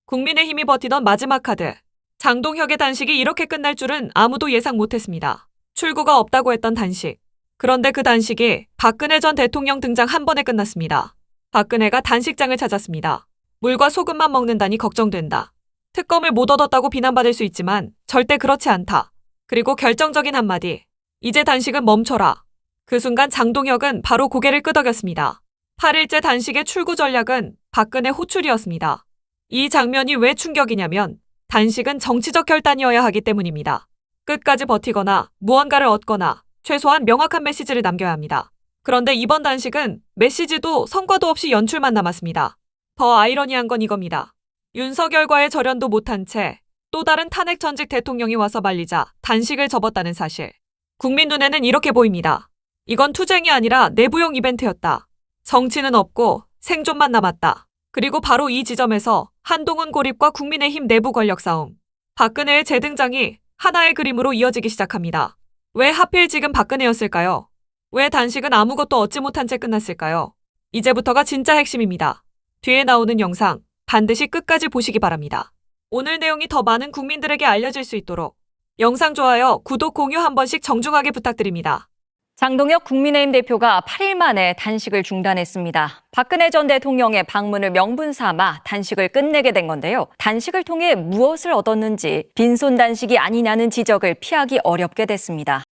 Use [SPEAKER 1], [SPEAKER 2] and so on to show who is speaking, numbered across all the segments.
[SPEAKER 1] 국민의힘이 버티던 마지막 카드. 장동혁의 단식이 이렇게 끝날 줄은 아무도 예상 못했습니다. 출구가 없다고 했던 단식. 그런데 그 단식이 박근혜 전 대통령 등장 한 번에 끝났습니다. 박근혜가 단식장을 찾았습니다. 물과 소금만 먹는다니 걱정된다. 특검을 못 얻었다고 비난받을 수 있지만 절대 그렇지 않다. 그리고 결정적인 한마디. 이제 단식은 멈춰라. 그 순간 장동혁은 바로 고개를 끄덕였습니다. 8일째 단식의 출구 전략은 박근혜 호출이었습니다. 이 장면이 왜 충격이냐면 단식은 정치적 결단이어야 하기 때문입니다. 끝까지 버티거나 무언가를 얻거나 최소한 명확한 메시지를 남겨야 합니다. 그런데 이번 단식은 메시지도 성과도 없이 연출만 남았습니다. 더 아이러니한 건 이겁니다. 윤석열과의 절연도 못한 채 또 다른 탄핵 전직 대통령이 와서 말리자 단식을 접었다는 사실. 국민 눈에는 이렇게 보입니다. 이건 투쟁이 아니라 내부용 이벤트였다. 정치는 없고 생존만 남았다. 그리고 바로 이 지점에서 한동훈 고립과 국민의힘 내부 권력 싸움. 박근혜의 재등장이 하나의 그림으로 이어지기 시작합니다. 왜 하필 지금 박근혜였을까요? 왜 단식은 아무것도 얻지 못한 채 끝났을까요? 이제부터가 진짜 핵심입니다. 뒤에 나오는 영상 반드시 끝까지 보시기 바랍니다. 오늘 내용이 더 많은 국민들에게 알려질 수 있도록 영상 좋아요, 구독, 공유 한 번씩 정중하게 부탁드립니다.
[SPEAKER 2] 장동혁 국민의힘 대표가 8일 만에 단식을 중단했습니다. 박근혜 전 대통령의 방문을 명분 삼아 단식을 끝내게 된 건데요. 단식을 통해 무엇을 얻었는지 빈손 단식이 아니냐는 지적을 피하기 어렵게 됐습니다.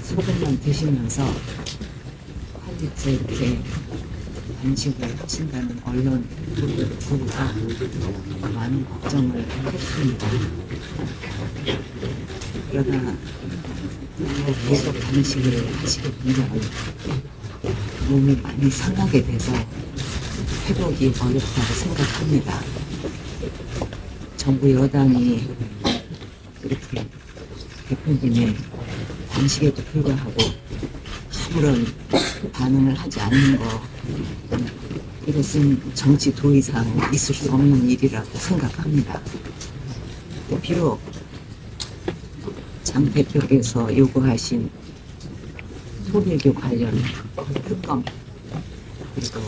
[SPEAKER 3] 소금만 드시면서 화제째 이렇게 단식을 하신다는 언론 보고서 많은 걱정을 했습니다. 그러다 계속 단식을 하시게 되면 몸이 많이 상하게 돼서 회복이 어렵다고 생각합니다. 정부 여당이 이렇게 대표님의 단식에도 불구하고 아무런 반응을 하지 않는 거, 이것은 정치 도의상 있을 수 없는 일이라고 생각합니다. 비록 장 대표께서 요구하신 소외교 관련 특검, 그리고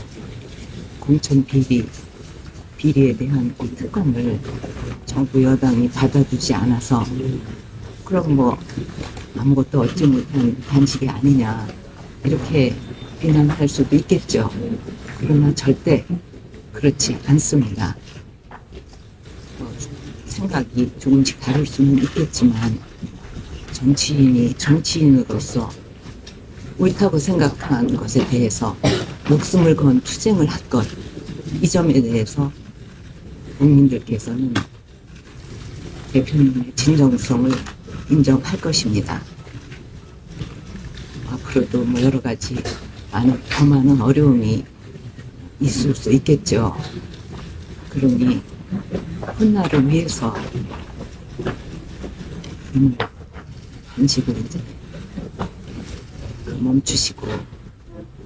[SPEAKER 3] 공천 비리에 대한 이 특검을 정부 여당이 받아주지 않아서 그럼 뭐 아무것도 얻지 못한 단식이 아니냐 이렇게 비난할 수도 있겠죠. 그러나 절대 그렇지 않습니다. 생각이 조금씩 다를 수는 있겠지만 정치인이 정치인으로서 옳다고 생각한 것에 대해서 목숨을 건 투쟁을 할 것, 이 점에 대해서 국민들께서는 대표님의 진정성을 인정할 것입니다. 앞으로도 뭐 여러 가지 더 많은 어려움이 있을 수 있겠죠. 그러니 훗날을 위해서 단식을 이제 멈추시고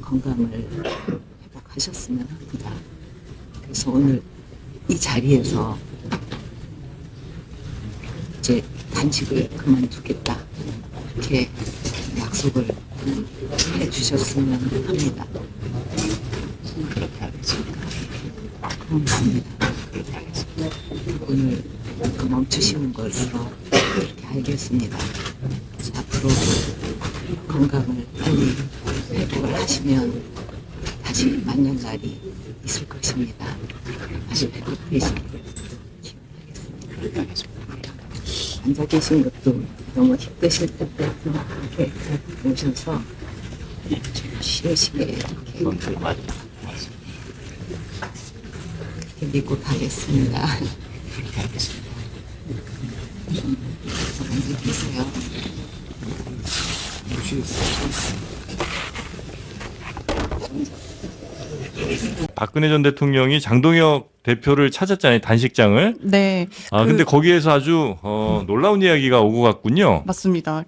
[SPEAKER 3] 건강을 회복하셨으면 합니다. 그래서 오늘 이 자리에서 이제 단식을 그만두겠다 이렇게 약속을 해주셨으면 합니다. 그렇게 하겠습니다. 고맙습니다. 그렇게 하겠습니다. 오늘 그 멈추시는 것으로 그렇게 알겠습니다. 앞으로 건강을 빨리 회복을 하시면 다시 만년날이 있을 것입니다. 다시 회복되시기를 기원하겠습니다. 앉아 계신 것도 너무 힘드실 텐데 이렇게 오셔서 좀 쉬우시게 이렇게 믿고 가겠습니다. 그렇게 하겠습니다. 앉아 계세요.
[SPEAKER 4] 박근혜 전 대통령이 장동혁 대표를 찾았잖아요. 단식장을.
[SPEAKER 5] 네,
[SPEAKER 4] 근데 거기에서 아주 놀라운 이야기가 오고 갔군요.
[SPEAKER 5] 맞습니다.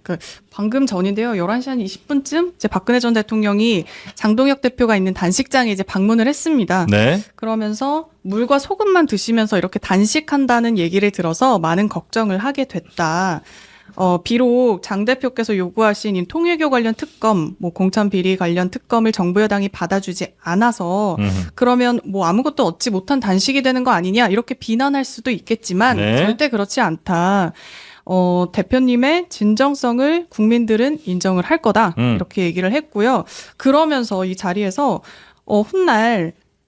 [SPEAKER 5] 방금 전인데요. 11시 한 20분쯤 이제 박근혜 전 대통령이 장동혁 대표가 있는 단식장에 이제 방문을 했습니다.
[SPEAKER 4] 네.
[SPEAKER 5] 그러면서 물과 소금만 드시면서 이렇게 단식한다는 얘기를 들어서 많은 걱정을 하게 됐다. 비록 장 대표께서 요구하신 이 통일교 관련 특검, 뭐 공천 비리 관련 특검을 정부 여당이 받아주지 않아서 그러면 뭐 아무것도 얻지 못한 단식이 되는 거 아니냐 이렇게 비난할 수도 있겠지만
[SPEAKER 4] 네.
[SPEAKER 5] 절대 그렇지 않다. 대표님의 진정성을 국민들은 인정을 할 거다. 이렇게 얘기를 했고요. 그러면서 이 자리에서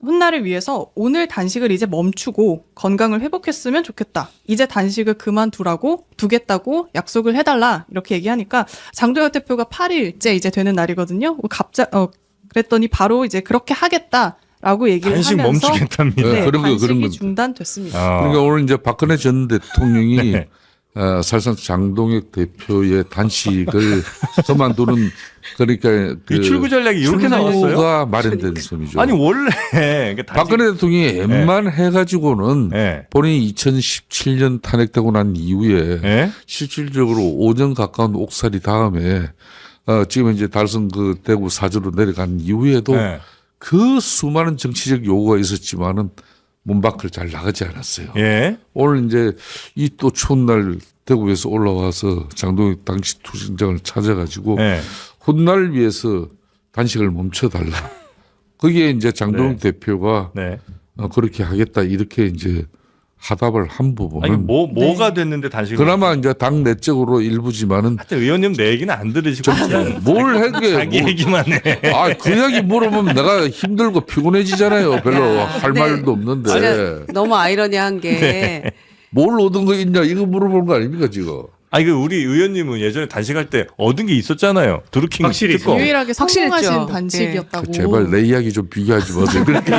[SPEAKER 5] 훗날을 위해서 오늘 단식을 이제 멈추고 건강을 회복했으면 좋겠다. 이제 단식을 그만두라고 두겠다고 약속을 해달라. 이렇게 얘기하니까 장동혁 대표가 8일째 이제 되는 날이거든요. 그랬더니 바로 이제 그렇게 하겠다라고 얘기를
[SPEAKER 4] 단식
[SPEAKER 5] 하면서
[SPEAKER 4] 멈추겠답니다.
[SPEAKER 5] 네,
[SPEAKER 6] 그런 거,
[SPEAKER 5] 단식이
[SPEAKER 6] 그런 거.
[SPEAKER 5] 중단됐습니다.
[SPEAKER 6] 그러니까 오늘 이제 박근혜 전 대통령이
[SPEAKER 4] 네.
[SPEAKER 6] 사실상 장동혁 대표의 단식을 그만두는 그러니까
[SPEAKER 4] 이 출구 전략이 이렇게 나왔어요?
[SPEAKER 6] 가 마련된 셈이죠.
[SPEAKER 4] 아니 원래 그러니까 단식-
[SPEAKER 6] 박근혜 대통령이 웬만해가지고는
[SPEAKER 4] 네.
[SPEAKER 6] 본인이 2017년 탄핵되고 난 이후에
[SPEAKER 4] 네.
[SPEAKER 6] 실질적으로 5년 가까운 옥살이 다음에 지금 이제 달성 그 대구 사주로 내려간 이후에도
[SPEAKER 4] 네.
[SPEAKER 6] 그 수많은 정치적 요구가 있었지만은 문 밖을 잘 나가지 않았어요.
[SPEAKER 4] 예.
[SPEAKER 6] 오늘 이제 이 또 추운 날 대구에서 올라와서 장동혁 당시 투쟁장을 찾아가지고
[SPEAKER 4] 네.
[SPEAKER 6] 훗날 위해서 단식을 멈춰달라. 거기에 이제 장동혁 대표가
[SPEAKER 4] 네.
[SPEAKER 6] 그렇게 하겠다 이렇게 이제 하답을 한 부분은
[SPEAKER 4] 아니 뭐가 됐는데 단식을
[SPEAKER 6] 그나마 이제 당 내적으로 일부지만은
[SPEAKER 4] 하여튼 의원님 내 얘기는 안 들으시고 그냥
[SPEAKER 6] 뭘 해게
[SPEAKER 4] 자기 얘기만 해.
[SPEAKER 6] 그 이야기 물어보면 내가 힘들고 피곤해지잖아요. 별로
[SPEAKER 7] 야,
[SPEAKER 6] 할
[SPEAKER 7] 네.
[SPEAKER 6] 말도 없는데
[SPEAKER 7] 진짜 너무 아이러니한 게
[SPEAKER 6] 뭘 얻은 거 있냐 이거 물어보는 거 아닙니까 지금?
[SPEAKER 4] 아니 우리 의원님은 예전에 단식할 때 얻은 게 있었잖아요. 드루킹
[SPEAKER 8] 확실히
[SPEAKER 4] 특검.
[SPEAKER 5] 유일하게
[SPEAKER 7] 확실했죠.
[SPEAKER 5] 성공하신 단식이었다고.
[SPEAKER 6] 제발 내 이야기 좀 비교하지 마세요. 그렇게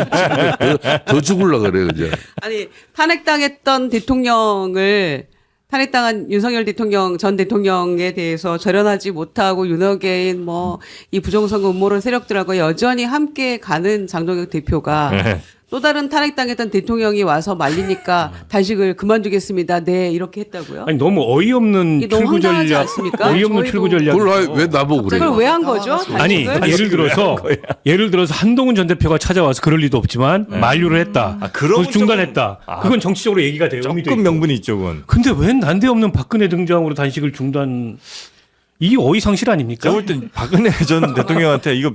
[SPEAKER 6] 더 죽을라 그래 그죠?
[SPEAKER 7] 아니 탄핵당했던 대통령을 탄핵당한 윤석열 대통령 전 대통령에 대해서 절연하지 못하고 윤핵인 뭐 이 부정선거 음모론 세력들하고 여전히 함께 가는 장동혁 대표가
[SPEAKER 4] 네.
[SPEAKER 7] 또 다른 탄핵당했던 대통령이 와서 말리니까 단식을 그만두겠습니다. 네 이렇게 했다고요?
[SPEAKER 8] 아니 너무 어이없는
[SPEAKER 7] 이게 너무
[SPEAKER 8] 출구
[SPEAKER 7] 황당하지
[SPEAKER 8] 전략,
[SPEAKER 7] 않습니까?
[SPEAKER 8] 어이없는
[SPEAKER 7] 저희도-
[SPEAKER 8] 출구 전략.
[SPEAKER 6] 그걸 왜 나보고 그래요?
[SPEAKER 7] 그걸 왜 한 거죠?
[SPEAKER 8] 아니
[SPEAKER 7] 단식을?
[SPEAKER 8] 예를 들어서 한동훈 전 대표가 찾아와서 그럴 리도 없지만 만류를 했다.
[SPEAKER 4] 그런
[SPEAKER 8] 그걸 중단했다. 그건 정치적으로 얘기가 돼요. 의미도
[SPEAKER 4] 조금
[SPEAKER 8] 있고.
[SPEAKER 4] 명분이 있죠, 그건.
[SPEAKER 8] 근데 왜 난데없는 박근혜 등장으로 단식을 중단? 이게 어이상실 아닙니까?
[SPEAKER 4] 제가 볼 땐 박근혜 전 대통령한테 이거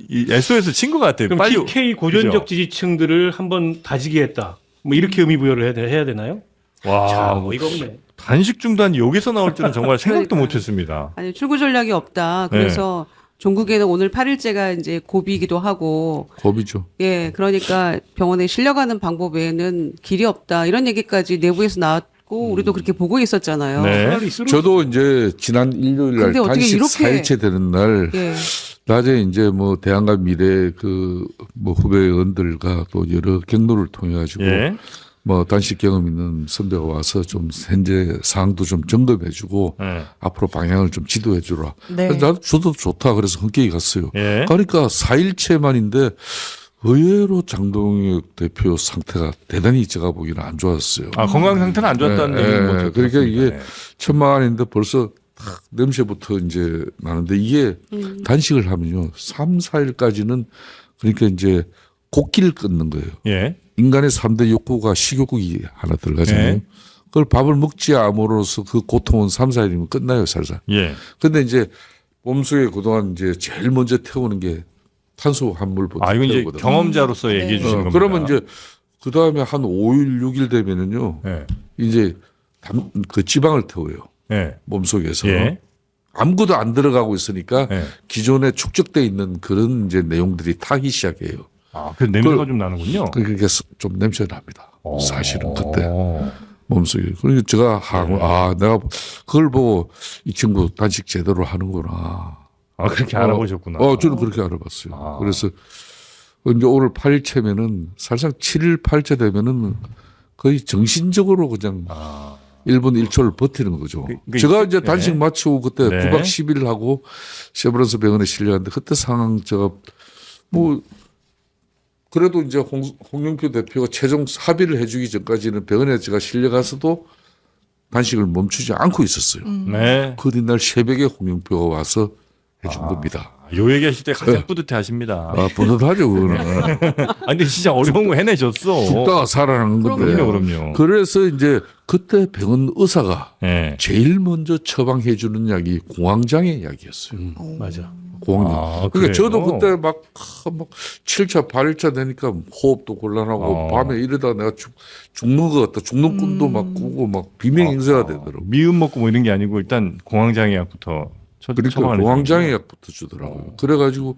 [SPEAKER 4] 이 SOS 친 것 같아요.
[SPEAKER 8] 그럼
[SPEAKER 4] 빨리
[SPEAKER 8] TK 고전적
[SPEAKER 4] 그죠?
[SPEAKER 8] 지지층들을 한번 다지게 했다. 뭐 이렇게 의미 부여를 해야 되나요?
[SPEAKER 4] 와,
[SPEAKER 8] 자, 어이가 없네.
[SPEAKER 4] 단식 중단이 여기서 나올 줄은 정말 생각도
[SPEAKER 7] 그러니까요.
[SPEAKER 4] 못했습니다.
[SPEAKER 7] 아니 출구 전략이 없다. 그래서 종국에는 오늘 8일째가 이제 고비이기도 하고
[SPEAKER 6] 고비죠.
[SPEAKER 7] 예, 그러니까 병원에 실려가는 방법 외에는 길이 없다. 이런 얘기까지 내부에서 나왔고 우리도 그렇게 보고 있었잖아요.
[SPEAKER 4] 네.
[SPEAKER 8] 차라리 쓰러-
[SPEAKER 6] 저도 이제 지난 일요일 날
[SPEAKER 7] 근데 어떻게
[SPEAKER 6] 단식
[SPEAKER 7] 이렇게-
[SPEAKER 6] 4일째 되는 날
[SPEAKER 7] 예.
[SPEAKER 6] 낮에 이제 뭐 대한과 미래 뭐 후배 의원들과 또 여러 경로를 통해 가지고
[SPEAKER 4] 예.
[SPEAKER 6] 뭐 단식 경험 있는 선배가 와서 좀 현재 상황도 좀 점검해주고
[SPEAKER 4] 예.
[SPEAKER 6] 앞으로 방향을 좀 지도해주라.
[SPEAKER 5] 네.
[SPEAKER 6] 그래서 나도 저도 좋다 그래서 흔쾌히 갔어요.
[SPEAKER 4] 예.
[SPEAKER 6] 그러니까 4일째 만인데 의외로 장동혁 대표 상태가 대단히 제가 보기에는 안 좋았어요.
[SPEAKER 4] 건강 상태는 안 좋았다는 얘기는 못
[SPEAKER 6] 그러니까
[SPEAKER 4] 들었습니다.
[SPEAKER 6] 이게
[SPEAKER 4] 네.
[SPEAKER 6] 천만인데 벌써 탁 냄새부터 이제 나는데 이게 단식을 하면요 3, 4일까지는 그러니까 이제 곡기를 끊는 거예요.
[SPEAKER 4] 예.
[SPEAKER 6] 인간의 3대 욕구가 식욕이 하나 들어가잖아요.
[SPEAKER 4] 네.
[SPEAKER 6] 그걸 밥을 먹지 않음으로써 그 고통은 3, 4일이면 끝나요, 살살.
[SPEAKER 4] 예.
[SPEAKER 6] 근데 이제 몸속에 그동안 이제 제일 먼저 태우는 게 탄수화물부터
[SPEAKER 4] 이건 이제
[SPEAKER 6] 태우거든요.
[SPEAKER 4] 경험자로서 얘기해 주시는 겁니다.
[SPEAKER 6] 그러면 이제 그 다음에 한 5일, 6일 되면은요,
[SPEAKER 4] 예.
[SPEAKER 6] 이제 그 지방을 태워요.
[SPEAKER 4] 예.
[SPEAKER 6] 몸속에서.
[SPEAKER 4] 예.
[SPEAKER 6] 아무것도 안 들어가고 있으니까
[SPEAKER 4] 예.
[SPEAKER 6] 기존에 축적돼 있는 그런 이제 내용들이 타기 시작해요.
[SPEAKER 4] 그 냄새가 좀 나는군요.
[SPEAKER 6] 그게 좀 냄새가 납니다. 사실은 그때
[SPEAKER 4] 어.
[SPEAKER 6] 몸속에. 그러니까 제가 내가 그걸 보고 이 친구 단식 제대로 하는구나.
[SPEAKER 4] 그렇게 알아보셨구나.
[SPEAKER 6] 저는 그렇게 알아봤어요.
[SPEAKER 4] 아.
[SPEAKER 6] 그래서 이제 오늘 8일째면은 사실상 7일 8째 되면은 거의 정신적으로 그냥 1분 1초를 버티는 거죠. 제가 이제 단식 마치고 그때
[SPEAKER 4] 네.
[SPEAKER 6] 9박 10일 하고 셰브란스 병원에 실려갔는데 그때 상황 제가 뭐 그래도 이제 홍영표 대표가 최종 합의를 해주기 전까지는 병원에 제가 실려가서도 단식을 멈추지 않고 있었어요.
[SPEAKER 4] 네.
[SPEAKER 6] 그 뒷날 새벽에 홍영표가 와서 해준 겁니다.
[SPEAKER 4] 요 얘기하실 때 가장 뿌듯해 하십니다.
[SPEAKER 6] 아, 뿌듯하죠, 그거는.
[SPEAKER 4] 아, 근데 진짜 어려운 거 해내셨어.
[SPEAKER 6] 죽다가 살아나는 건데.
[SPEAKER 4] 그럼요.
[SPEAKER 6] 그래서 이제 그때 병원 의사가
[SPEAKER 4] 네.
[SPEAKER 6] 제일 먼저 처방해 주는 약이 공황장애 약이었어요.
[SPEAKER 8] 맞아.
[SPEAKER 6] 공황장.
[SPEAKER 4] 아,
[SPEAKER 6] 그러니까
[SPEAKER 4] 그래요?
[SPEAKER 6] 저도 그때 막 7차, 8일차 되니까 호흡도 곤란하고 밤에 이러다 내가 죽는 것 같다. 죽는 꿈도 막 꾸고 막 비명행세가 되더라고.
[SPEAKER 4] 미음 먹고 뭐 이런 게 아니고 일단 공황장애 약부터
[SPEAKER 6] 그러니까
[SPEAKER 4] 처방을
[SPEAKER 6] 공황장애
[SPEAKER 4] 해주는구나.
[SPEAKER 6] 약부터 주더라고요. 그래가지고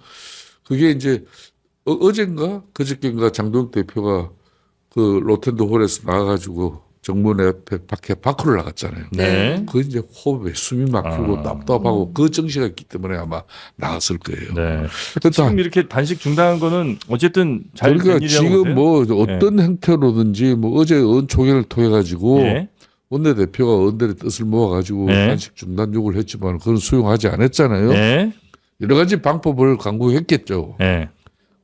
[SPEAKER 6] 그게 이제 어젠가 그저께인가 장동혁 대표가 그 로텐드 홀에서 나가가지고 정문 앞에 밖으로 나갔잖아요.
[SPEAKER 4] 네.
[SPEAKER 6] 그 이제 호흡에 숨이 막히고 답답하고 그 정시가 있기 때문에 아마 나갔을 거예요.
[SPEAKER 4] 네.
[SPEAKER 6] 그래서
[SPEAKER 4] 지금 이렇게 단식 중단한 거는 어쨌든 잘 된
[SPEAKER 6] 그러니까
[SPEAKER 4] 일이라고
[SPEAKER 6] 지금
[SPEAKER 4] 보세요?
[SPEAKER 6] 뭐 어떤 행태로든지 뭐 어제 의원총회를 통해 가지고
[SPEAKER 4] 예.
[SPEAKER 6] 원내대표가 의원들의 뜻을 모아가지고
[SPEAKER 4] 네.
[SPEAKER 6] 단식 중단 요구를 했지만 그건 수용하지 않았잖아요.
[SPEAKER 4] 네.
[SPEAKER 6] 여러 가지 방법을 강구했겠죠.
[SPEAKER 4] 네.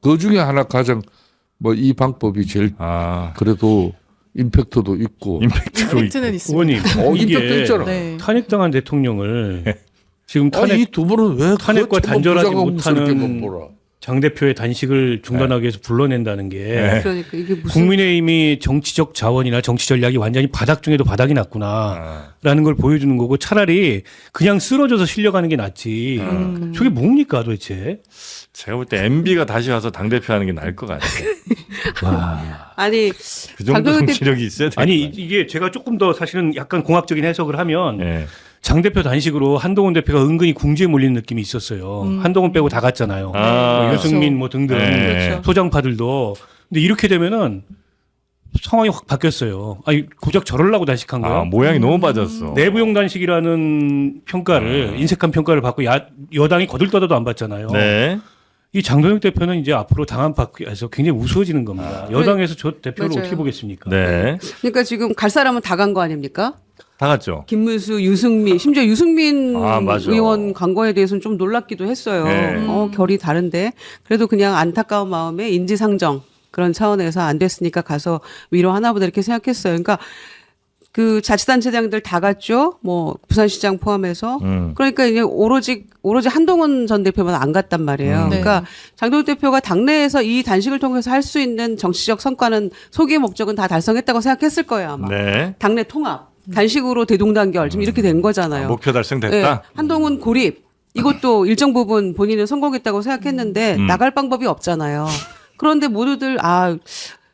[SPEAKER 6] 그 중에 하나 가장 뭐 이 방법이 제일
[SPEAKER 4] 아,
[SPEAKER 6] 그래도 임팩트도 있고
[SPEAKER 4] 임팩트로
[SPEAKER 5] 메리트는 있습니다.
[SPEAKER 8] 의원님,
[SPEAKER 6] 임팩트
[SPEAKER 8] 이게
[SPEAKER 6] 있잖아.
[SPEAKER 5] 네.
[SPEAKER 8] 탄핵당한 대통령을 지금
[SPEAKER 6] 이 두 분은 왜
[SPEAKER 8] 탄핵과 단절하지 못하는
[SPEAKER 6] 보라.
[SPEAKER 8] 장 대표의 단식을 중단하기 위해서 불러낸다는 게
[SPEAKER 4] 네.
[SPEAKER 7] 그러니까 이게 무슨
[SPEAKER 8] 국민의힘이 정치적 자원이나 정치 전략이 완전히 바닥 중에도 바닥이 났구나라는 걸 보여주는 거고 차라리 그냥 쓰러져서 실려가는 게 낫지. 저게 뭡니까 도대체?
[SPEAKER 4] 제가 볼 때 MB가 다시 와서 당대표 하는 게 나을 것 같아요.
[SPEAKER 7] 아니
[SPEAKER 4] 그 정도
[SPEAKER 7] 장동혁
[SPEAKER 4] 정치력이 있어야 돼요.
[SPEAKER 8] 아니 이게 제가 조금 더 사실은 약간 공학적인 해석을 하면
[SPEAKER 4] 네.
[SPEAKER 8] 장 대표 단식으로 한동훈 대표가 은근히 궁지에 몰리는 느낌이 있었어요. 한동훈 빼고 다 갔잖아요.
[SPEAKER 4] 아,
[SPEAKER 8] 뭐 유승민 뭐 등등
[SPEAKER 4] 네.
[SPEAKER 8] 소장파들도. 근데 이렇게 되면은 상황이 확 바뀌었어요. 아니 고작 저러려고 단식한 거예요.
[SPEAKER 4] 아, 모양이 너무 빠졌어.
[SPEAKER 8] 내부용 단식이라는 평가를 인색한 평가를 받고 여당이 거들떠도 안 받잖아요.
[SPEAKER 4] 네.
[SPEAKER 8] 이 장동혁 대표는 이제 앞으로 당 안팎에서 굉장히 우스워지는 겁니다. 여당에서 저 대표를
[SPEAKER 7] 맞아요.
[SPEAKER 8] 어떻게 보겠습니까?
[SPEAKER 4] 네.
[SPEAKER 7] 그러니까 지금 갈 사람은 다 간 거 아닙니까?
[SPEAKER 4] 다 갔죠.
[SPEAKER 7] 김문수, 유승민, 심지어 유승민
[SPEAKER 4] 아, 맞아.
[SPEAKER 7] 의원 간 거에 대해서는 좀 놀랍기도 했어요.
[SPEAKER 4] 네.
[SPEAKER 7] 결이 다른데 그래도 그냥 안타까운 마음에 인지상정 그런 차원에서 안 됐으니까 가서 위로하나 보다 이렇게 생각했어요. 그러니까 그 자치단체장들 다 갔죠. 뭐 부산시장 포함해서. 그러니까 이제 오로지 한동훈 전 대표만 안 갔단 말이에요.
[SPEAKER 5] 네.
[SPEAKER 7] 그러니까 장동혁 대표가 당내에서 이 단식을 통해서 할 수 있는 정치적 성과는 소기의 목적은 다 달성했다고 생각했을 거예요 아마.
[SPEAKER 4] 네.
[SPEAKER 7] 당내 통합, 단식으로 대동단결 지금 이렇게 된 거잖아요.
[SPEAKER 4] 목표 달성됐다.
[SPEAKER 7] 네, 한동훈 고립 이것도 일정 부분 본인은 성공했다고 생각했는데 나갈 방법이 없잖아요. 그런데 모두들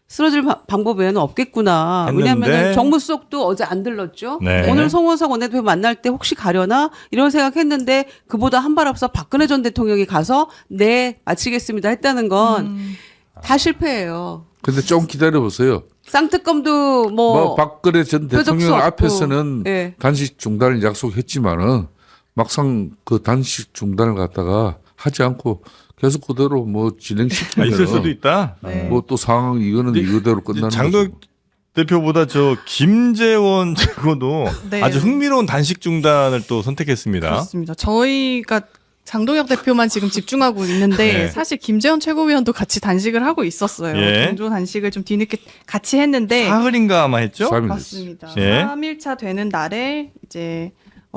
[SPEAKER 7] 쓰러질 방법 외에는 없겠구나.
[SPEAKER 4] 했는데.
[SPEAKER 7] 왜냐하면 정무수석도 어제 안 들렀죠.
[SPEAKER 4] 네.
[SPEAKER 7] 오늘 송원석 원내대표 만날 때 혹시 가려나 이런 생각했는데 그보다 한 발 앞서 박근혜 전 대통령이 가서 네 마치겠습니다 했다는 건 다 실패예요.
[SPEAKER 6] 근데 좀 기다려 보세요.
[SPEAKER 7] 쌍특검도
[SPEAKER 6] 뭐 박근혜 전
[SPEAKER 7] 뾰족수
[SPEAKER 6] 대통령
[SPEAKER 7] 없고.
[SPEAKER 6] 앞에서는
[SPEAKER 7] 예.
[SPEAKER 6] 단식 중단을 약속했지만은 막상 그 단식 중단을 갖다가 하지 않고 계속 그대로 뭐 진행시키면
[SPEAKER 4] 있을 수도 있다.
[SPEAKER 5] 네.
[SPEAKER 6] 뭐 또 상황 이거는 이거대로 끝나는
[SPEAKER 4] 장동혁
[SPEAKER 6] 거죠.
[SPEAKER 4] 대표보다 저 김재원 최고도
[SPEAKER 5] 네.
[SPEAKER 4] 아주 흥미로운 단식 중단을 또 선택했습니다.
[SPEAKER 5] 그렇습니다. 저희가 장동혁 대표만 지금 집중하고 있는데
[SPEAKER 4] 네.
[SPEAKER 5] 사실 김재원 최고위원도 같이 단식을 하고 있었어요.
[SPEAKER 4] 예.
[SPEAKER 5] 동조 단식을 좀 뒤늦게 같이 했는데
[SPEAKER 4] 사흘인가 아마 했죠?
[SPEAKER 6] 3일 됐어요.
[SPEAKER 5] 맞습니다.
[SPEAKER 4] 예.
[SPEAKER 5] 3일차 되는 날에 이제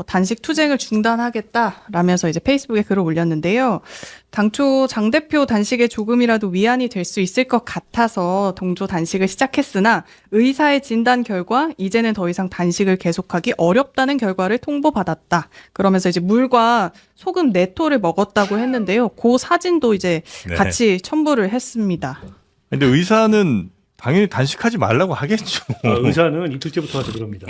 [SPEAKER 5] 단식 투쟁을 중단하겠다라면서 이제 페이스북에 글을 올렸는데요. 당초 장 대표 단식에 조금이라도 위안이 될 수 있을 것 같아서 동조 단식을 시작했으나 의사의 진단 결과 이제는 더 이상 단식을 계속하기 어렵다는 결과를 통보받았다. 그러면서 이제 물과 소금 4토를 먹었다고 했는데요. 그 사진도 이제
[SPEAKER 4] 네.
[SPEAKER 5] 같이 첨부를 했습니다.
[SPEAKER 4] 근데 의사는 당연히 단식하지 말라고 하겠죠.
[SPEAKER 8] 의사는 이틀째부터 와서 그럽니다.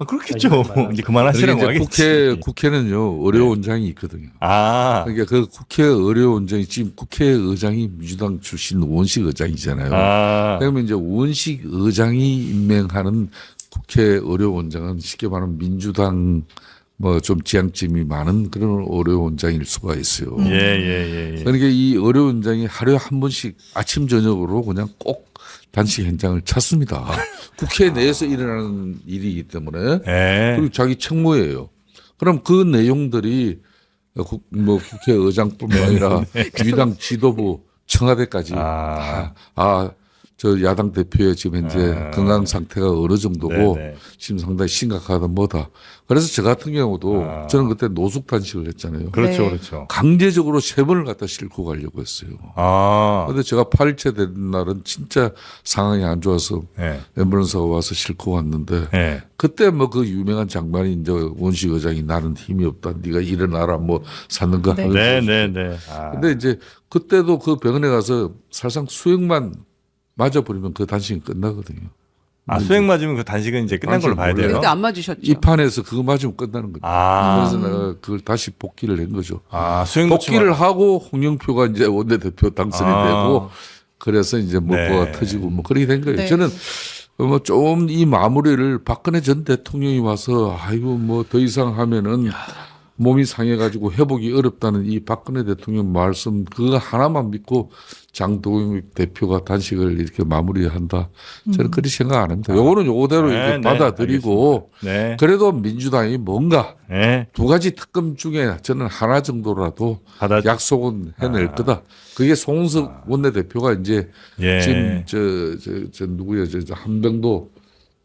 [SPEAKER 4] 그렇겠죠.
[SPEAKER 8] 아니,
[SPEAKER 4] 이제 그만하시라고
[SPEAKER 6] 그러니까
[SPEAKER 4] 하겠지.
[SPEAKER 6] 이제 국회는요 의료원장이 있거든요.
[SPEAKER 4] 아,
[SPEAKER 6] 그러니까 그 국회 의료원장이 지금 국회의장이 민주당 출신 우원식 의장이잖아요. 그러면 이제 우원식 의장이 임명하는 국회 의료원장은 쉽게 말하면 민주당 뭐 좀 지향점이 많은 그런 의료원장일 수가 있어요.
[SPEAKER 4] 예.
[SPEAKER 6] 그러니까 이 의료원장이 하루에 한 번씩 아침 저녁으로 그냥 꼭 단식 현장을 찾습니다. 국회 내에서 일어나는 일이기 때문에
[SPEAKER 4] 예.
[SPEAKER 6] 그리고 자기 책무예요. 그럼 그 내용들이 뭐 국회의장뿐만 아니라 민주당 지도부 청와대까지 저 야당 대표의 지금 현재 건강 상태가 어느 정도고
[SPEAKER 4] 네네.
[SPEAKER 6] 지금 상당히 심각하다 뭐다. 그래서 저 같은 경우도 저는 그때 노숙 단식을 했잖아요.
[SPEAKER 4] 그렇죠,
[SPEAKER 5] 네.
[SPEAKER 4] 그렇죠.
[SPEAKER 6] 강제적으로 3번을 갖다 싣고 가려고 했어요. 그런데 제가 8일째 된 날은 진짜 상황이 안 좋아서
[SPEAKER 4] 네.
[SPEAKER 6] 앰뷸런스가 와서 싣고 왔는데
[SPEAKER 4] 네.
[SPEAKER 6] 그때 뭐 그 유명한 장관이 이제 원식 의장이 나는 힘이 없다. 네가 일어나라 뭐 사는 거 하고.
[SPEAKER 4] 네, 네, 네.
[SPEAKER 6] 근데 이제 그때도 그 병원에 가서 사실상 수액만 맞아버리면 그 단식이 끝나거든요.
[SPEAKER 4] 수액 맞으면 그 단식은 이제 끝난 걸로 봐야 돼요.
[SPEAKER 7] 근데 안 맞으셨죠?
[SPEAKER 6] 이 판에서 그거 맞으면 끝나는 거죠. 그래서 내가 그걸 다시 복귀를 한 거죠.
[SPEAKER 4] 수액
[SPEAKER 6] 복귀를 하고 홍영표가 이제 원내대표 당선이 되고 그래서 이제 뭐가
[SPEAKER 4] 네.
[SPEAKER 6] 터지고 뭐 그렇게 된 거예요.
[SPEAKER 5] 네.
[SPEAKER 6] 저는 뭐 좀 이 마무리를 박근혜 전 대통령이 와서 아이고 뭐 더 이상 하면은 몸이 상해가지고 회복이 어렵다는 이 박근혜 대통령 말씀 그거 하나만 믿고 장동혁 대표가 단식을 이렇게 마무리한다. 저는 그렇게 생각 안 합니다. 요거는 요거대로
[SPEAKER 4] 네,
[SPEAKER 6] 이렇게
[SPEAKER 4] 네,
[SPEAKER 6] 받아들이고
[SPEAKER 4] 네.
[SPEAKER 6] 그래도 민주당이 뭔가
[SPEAKER 4] 네.
[SPEAKER 6] 2가지 특검 중에 저는 하나 정도라도
[SPEAKER 4] 받아
[SPEAKER 6] 약속은 해낼 거다. 그게 송은석 원내대표가 이제
[SPEAKER 4] 예.
[SPEAKER 6] 지금 저 누구야 저 한병도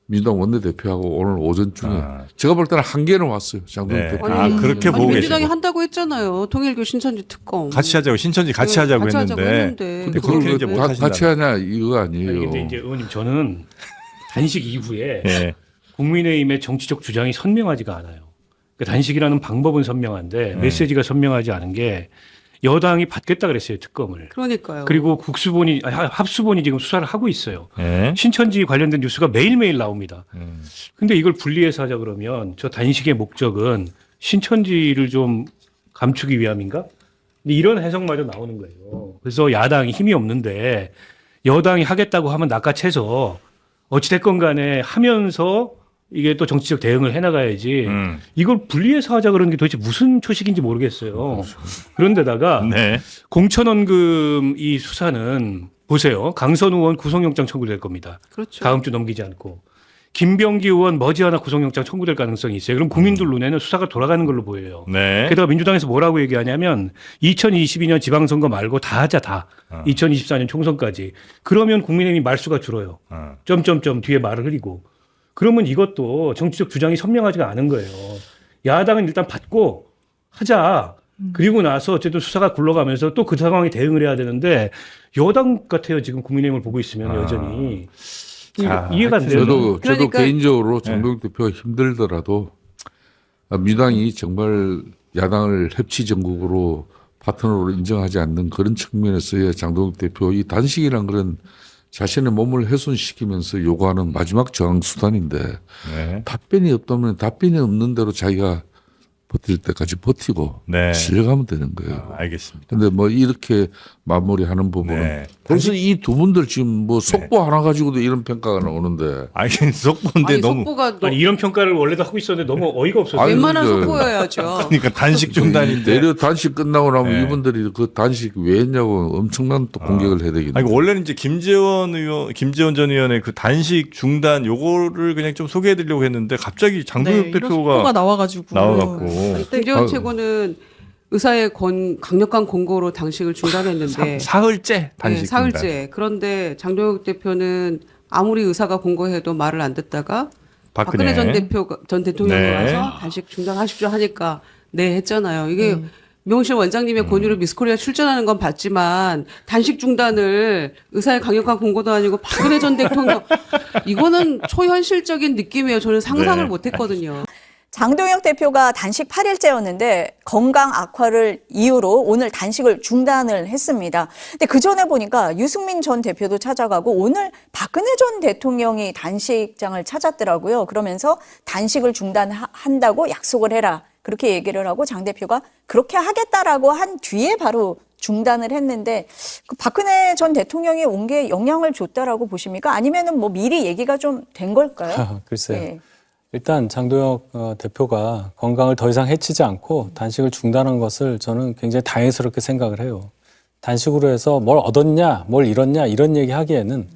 [SPEAKER 6] 민주당 원내대표하고 오늘 오전 중에 제가 볼 때는 한 개는 왔어요. 장동혁
[SPEAKER 4] 네.
[SPEAKER 6] 대표.
[SPEAKER 4] 그렇게 보고
[SPEAKER 7] 민주당이
[SPEAKER 4] 계시고.
[SPEAKER 7] 한다고 했잖아요. 통일교 신천지 특검.
[SPEAKER 4] 같이 하자고 신천지 같이 하자고 했는데
[SPEAKER 6] 근데
[SPEAKER 4] 그렇게
[SPEAKER 6] 그걸
[SPEAKER 4] 이제
[SPEAKER 6] 왜
[SPEAKER 4] 못
[SPEAKER 6] 다
[SPEAKER 4] 하신다.
[SPEAKER 6] 같이 하냐 이거 아니에요.
[SPEAKER 8] 아니, 근데 이제 의원님 저는 단식 이후에
[SPEAKER 4] 예.
[SPEAKER 8] 국민의힘의 정치적 주장이 선명하지가 않아요. 그 단식이라는 방법은 선명한데 메시지가 선명하지 않은 게 여당이 받겠다 그랬어요 특검을.
[SPEAKER 7] 그러니까요.
[SPEAKER 8] 그리고 합수본이 지금 수사를 하고 있어요.
[SPEAKER 4] 예.
[SPEAKER 8] 신천지 관련된 뉴스가 매일매일 나옵니다. 근데 이걸 분리해서 하자 그러면 저 단식의 목적은 신천지를 좀 감추기 위함인가? 근데 이런 해석마저 나오는 거예요. 그래서 야당이 힘이 없는데 여당이 하겠다고 하면 낚아채서 어찌됐건 간에 하면서 이게 또 정치적 대응을 해나가야지 이걸 분리해서 하자 그러는 게 도대체 무슨 초식인지 모르겠어요. 그런데다가
[SPEAKER 4] 네.
[SPEAKER 8] 공천원금 이 수사는 보세요. 강선우 의원 구속영장 청구될 겁니다.
[SPEAKER 7] 그렇죠.
[SPEAKER 8] 다음 주 넘기지 않고. 김병기 의원 머지않아 구속영장 청구될 가능성이 있어요. 그럼 국민들 눈에는 수사가 돌아가는 걸로 보여요.
[SPEAKER 4] 네.
[SPEAKER 8] 게다가 민주당에서 뭐라고 얘기하냐면 2022년 지방선거 말고 다 하자 다. 2024년 총선까지. 그러면 국민의힘이 말수가 줄어요. 점점점 뒤에 말을 흐리고. 그러면 이것도 정치적 주장이 선명하지가 않은 거예요. 야당은 일단 받고 하자. 그리고 나서 어쨌든 수사가 굴러가면서 또 그 상황에 대응을 해야 되는데 여당 같아요. 지금 국민의힘을 보고 있으면 여전히. 이해가 안 돼요.
[SPEAKER 6] 저도
[SPEAKER 7] 그러니까-
[SPEAKER 6] 개인적으로 장동혁 대표가 힘들더라도 민주당이 정말 야당을 협치 정국으로 파트너로 인정하지 않는 그런 측면에서의 장동혁 대표 이 단식이란 그런 자신의 몸을 훼손시키면서 요구하는 마지막 저항 수단인데
[SPEAKER 4] 네.
[SPEAKER 6] 답변이 없다면 답변이 없는 대로 자기가 버틸 때까지 버티고
[SPEAKER 4] 네.
[SPEAKER 6] 실려가면 되는 거예요.
[SPEAKER 4] 알겠습니다.
[SPEAKER 6] 근데 뭐 이렇게 마무리하는 부분은
[SPEAKER 4] 네.
[SPEAKER 6] 벌써 이 두 분들 지금 뭐 속보 하나 가지고도 이런 평가가 나오는데
[SPEAKER 4] 속보인데
[SPEAKER 7] 아니,
[SPEAKER 4] 너무
[SPEAKER 7] 속보가
[SPEAKER 8] 아니, 이런 평가를 원래도 하고 있었는데 너무 어이가 없어서.
[SPEAKER 6] 아니,
[SPEAKER 7] 웬만한
[SPEAKER 6] 근데-
[SPEAKER 7] 속보여야죠.
[SPEAKER 4] 그러니까 단식 중단인데.
[SPEAKER 6] 내려 단식 끝나고 나면
[SPEAKER 4] 네.
[SPEAKER 6] 이분들이 그 단식 왜 했냐고 엄청난 또 공격을 해야 되겠네.
[SPEAKER 4] 아니, 원래는 이제 김재원 전 의원의 그 단식 중단 요거를 그냥 좀 소개해 드리려고 했는데 갑자기 장동혁
[SPEAKER 5] 이런 속보가
[SPEAKER 4] 대표가
[SPEAKER 5] 나와가지고
[SPEAKER 4] 나와갖고.
[SPEAKER 7] 김재원
[SPEAKER 6] 아유.
[SPEAKER 7] 최고는 의사의 강력한 권고로 단식을 중단했는데
[SPEAKER 4] 사흘째 단식
[SPEAKER 7] 네, 사흘째. 그런데 장동혁 대표는 아무리 의사가 권고해도 말을 안 듣다가 박근혜 전 대통령이
[SPEAKER 4] 네.
[SPEAKER 7] 와서 단식 중단하십시오 하니까 네 했잖아요. 이게 미용실 원장님의 권유로 미스코리아 출전하는 건 봤지만 단식 중단을 의사의 강력한 권고도 아니고 박근혜 전 대통령 이거는 초현실적인 느낌이에요. 저는 상상을
[SPEAKER 4] 네.
[SPEAKER 7] 못했거든요.
[SPEAKER 9] 장동혁 대표가 단식 8일째였는데 건강 악화를 이유로 오늘 단식을 중단을 했습니다. 근데 그 전에 보니까 유승민 전 대표도 찾아가고 오늘 박근혜 전 대통령이 단식장을 찾았더라고요. 그러면서 단식을 중단한다고 약속을 해라. 그렇게 얘기를 하고 장 대표가 그렇게 하겠다라고 한 뒤에 바로 중단을 했는데 그 박근혜 전 대통령이 온 게 영향을 줬다라고 보십니까? 아니면은 뭐 미리 얘기가 좀 된 걸까요?
[SPEAKER 10] 글쎄요.
[SPEAKER 9] 예.
[SPEAKER 10] 일단 장동혁 대표가 건강을 더 이상 해치지 않고 단식을 중단한 것을 저는 굉장히 다행스럽게 생각을 해요. 단식으로 해서 뭘 얻었냐, 뭘 잃었냐 이런 얘기하기에는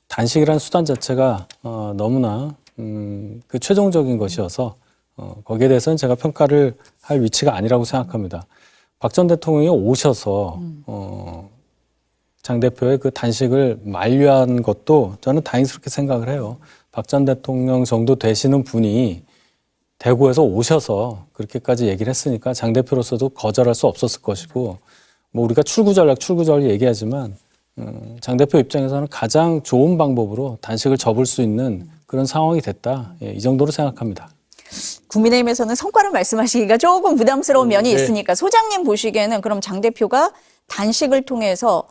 [SPEAKER 10] 단식이라는 수단 자체가 너무나 그 최종적인 것이어서 거기에 대해서는 제가 평가를 할 위치가 아니라고 생각합니다. 박 전 대통령이 오셔서 장 대표의 그 단식을 만류한 것도 저는 다행스럽게 생각을 해요. 박 전 대통령 정도 되시는 분이 대구에서 오셔서 그렇게까지 얘기를 했으니까 장 대표로서도 거절할 수 없었을 것이고, 뭐 우리가 출구 전략 얘기하지만 장 대표 입장에서는 가장 좋은 방법으로 단식을 접을 수 있는 그런 상황이 됐다. 예, 이 정도로 생각합니다.
[SPEAKER 9] 국민의힘에서는 성과를 말씀하시기가 조금 부담스러운 면이 있으니까 소장님 보시기에는 그럼 장 대표가 단식을 통해서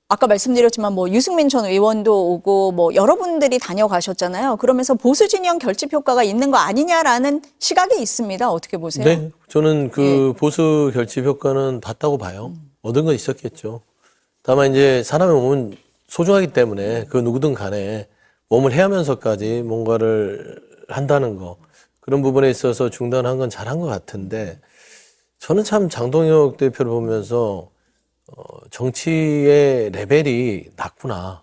[SPEAKER 9] 아까 말씀드렸지만 뭐 유승민 전 의원도 오고 뭐 여러분들이 다녀가셨잖아요. 그러면서 보수 진영 결집 효과가 있는 거 아니냐라는 시각이 있습니다. 어떻게 보세요?
[SPEAKER 11] 네, 저는 그 보수 결집 효과는 봤다고 봐요. 얻은 건 있었겠죠. 다만 이제 사람의 몸은 소중하기 때문에 그 누구든 간에 몸을 해하면서까지 뭔가를 한다는 거, 그런 부분에 있어서 중단한 건 잘한 것 같은데, 저는 참 장동혁 대표를 보면서 정치의 레벨이 낮구나.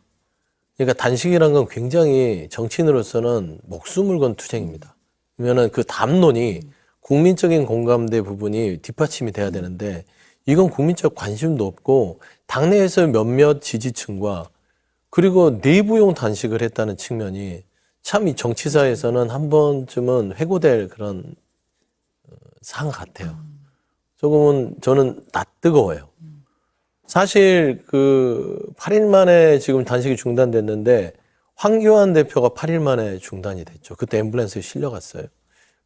[SPEAKER 11] 그러니까 단식이란 건 굉장히 정치인으로서는 목숨을 건 투쟁입니다. 그러면은 그 담론이 국민적인 공감대 부분이 뒷받침이 돼야 되는데, 이건 국민적 관심도 없고 당내에서 몇몇 지지층과 그리고 내부용 단식을 했다는 측면이 참 이 정치사에서는 한 번쯤은 회고될 그런 상황 같아요. 조금은 저는 낯뜨거워요. 사실 그 8일 만에 지금 단식이 중단됐는데 황교안 대표가 8일 만에 중단이 됐죠. 그때 앰뷸런스에 실려갔어요.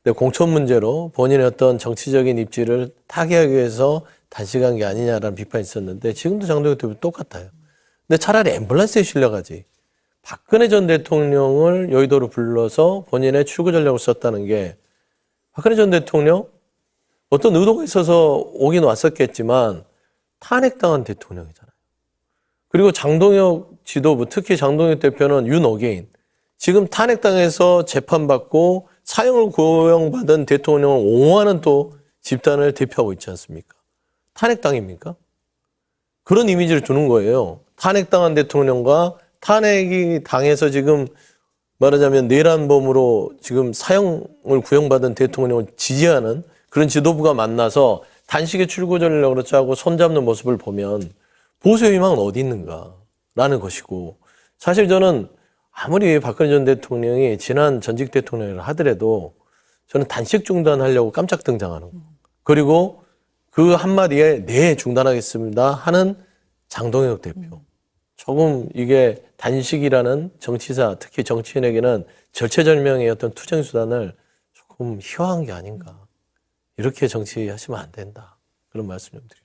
[SPEAKER 11] 근데 공천 문제로 본인의 어떤 정치적인 입지를 타개하기 위해서 단식한 게 아니냐라는 비판이 있었는데, 지금도 장동혁 대표 똑같아요. 근데 차라리 앰뷸런스에 실려가지. 박근혜 전 대통령을 여의도로 불러서 본인의 출구 전략을 썼다는 게, 박근혜 전 대통령 어떤 의도가 있어서 오긴 왔었겠지만 탄핵당한 대통령이잖아요. 그리고 장동혁 지도부, 특히 장동혁 대표는 윤어게인, 지금 탄핵당해서 재판받고 사형을 고형받은 대통령을 옹호하는 또 집단을 대표하고 있지 않습니까? 탄핵당입니까? 그런 이미지를 주는 거예요. 탄핵당한 대통령과 탄핵이 당해서 지금 말하자면 내란범으로 지금 사형을 구형받은 대통령을 지지하는 그런 지도부가 만나서 단식의 출구 전략으로 짜고 손잡는 모습을 보면 보수의 희망은 어디 있는가라는 것이고, 사실 저는 아무리 박근혜 전 대통령이 지난 전직 대통령을 하더라도 저는 단식 중단하려고 깜짝 등장하는 거, 그리고 그 한마디에 네 중단하겠습니다 하는 장동혁 대표, 조금 이게 단식이라는 정치사, 특히 정치인에게는 절체절명의 어떤 투쟁 수단을 조금 희화한 게 아닌가. 이렇게 정치하시면 안 된다. 그런 말씀 좀 드립니다.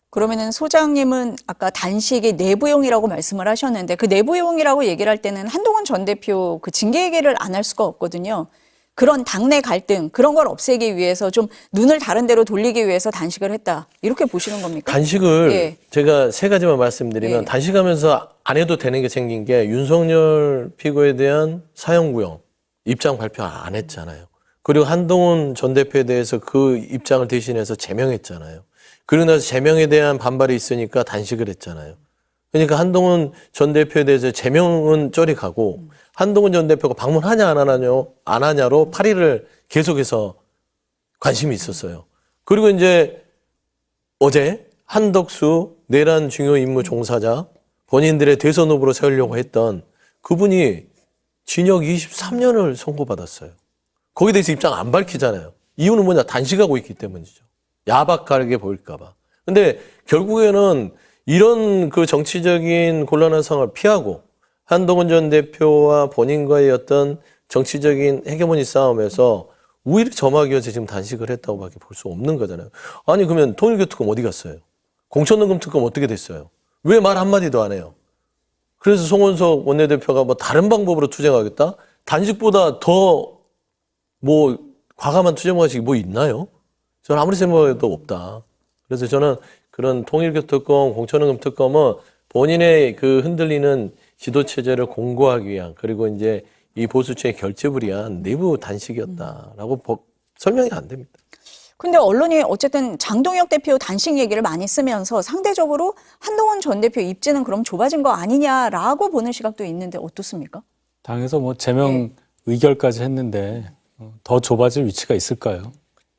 [SPEAKER 9] 그러면은 소장님은 아까 단식이 내부용이라고 말씀을 하셨는데, 그 내부용이라고 얘기를 할 때는 한동훈 전 대표 그 징계 얘기를 안 할 수가 없거든요. 그런 당내 갈등, 그런 걸 없애기 위해서 좀 눈을 다른 데로 돌리기 위해서 단식을 했다. 이렇게 보시는 겁니까?
[SPEAKER 11] 단식을
[SPEAKER 9] 예.
[SPEAKER 11] 제가 세 가지만 말씀드리면,
[SPEAKER 9] 예.
[SPEAKER 11] 단식하면서 안 해도 되는 게 생긴 게, 윤석열 피고에 대한 사형구형 입장 발표 안 했잖아요. 그리고 한동훈 전 대표에 대해서 그 입장을 대신해서 제명했잖아요. 그리고 나서 제명에 대한 반발이 있으니까 단식을 했잖아요. 그러니까 한동훈 전 대표에 대해서 제명은 저리 가고, 한동훈 전 대표가 방문하냐 안 하냐로 8일을 계속해서 관심이 있었어요. 그리고 이제 어제 한덕수 내란 중요 임무 종사자, 본인들의 대선 후보로 세우려고 했던 그분이 징역 23년을 선고받았어요. 거기에 대해서 입장 안 밝히잖아요. 이유는 뭐냐? 단식하고 있기 때문이죠. 야박하게 보일까봐. 근데 결국에는 이런 그 정치적인 곤란한 상황을 피하고 한동훈 전 대표와 본인과의 어떤 정치적인 헤게모니 싸움에서 오히려 점하기 위해서 지금 단식을 했다고밖에 볼 수 없는 거잖아요. 아니 그러면 통일교특검 어디 갔어요? 공천연금 특검 어떻게 됐어요? 왜 말 한마디도 안 해요? 그래서 송원석 원내대표가 뭐 다른 방법으로 투쟁하겠다? 단식보다 더 뭐 과감한 투쟁 방식이 뭐 있나요? 저는 아무리 생각해도 없다. 그래서 저는 그런 통일교특검, 공천연금 특검은 본인의 그 흔들리는 지도체제를 공고하기 위한, 그리고 이제 이 보수층의 결집을 위한 내부 단식이었다라고 설명이 안 됩니다.
[SPEAKER 9] 근데 언론이 어쨌든 장동혁 대표 단식 얘기를 많이 쓰면서 상대적으로 한동훈 전 대표 입지는 그럼 좁아진 거 아니냐라고 보는 시각도 있는데 어떻습니까?
[SPEAKER 10] 당에서 뭐 제명 의결까지 했는데 더 좁아질 위치가 있을까요?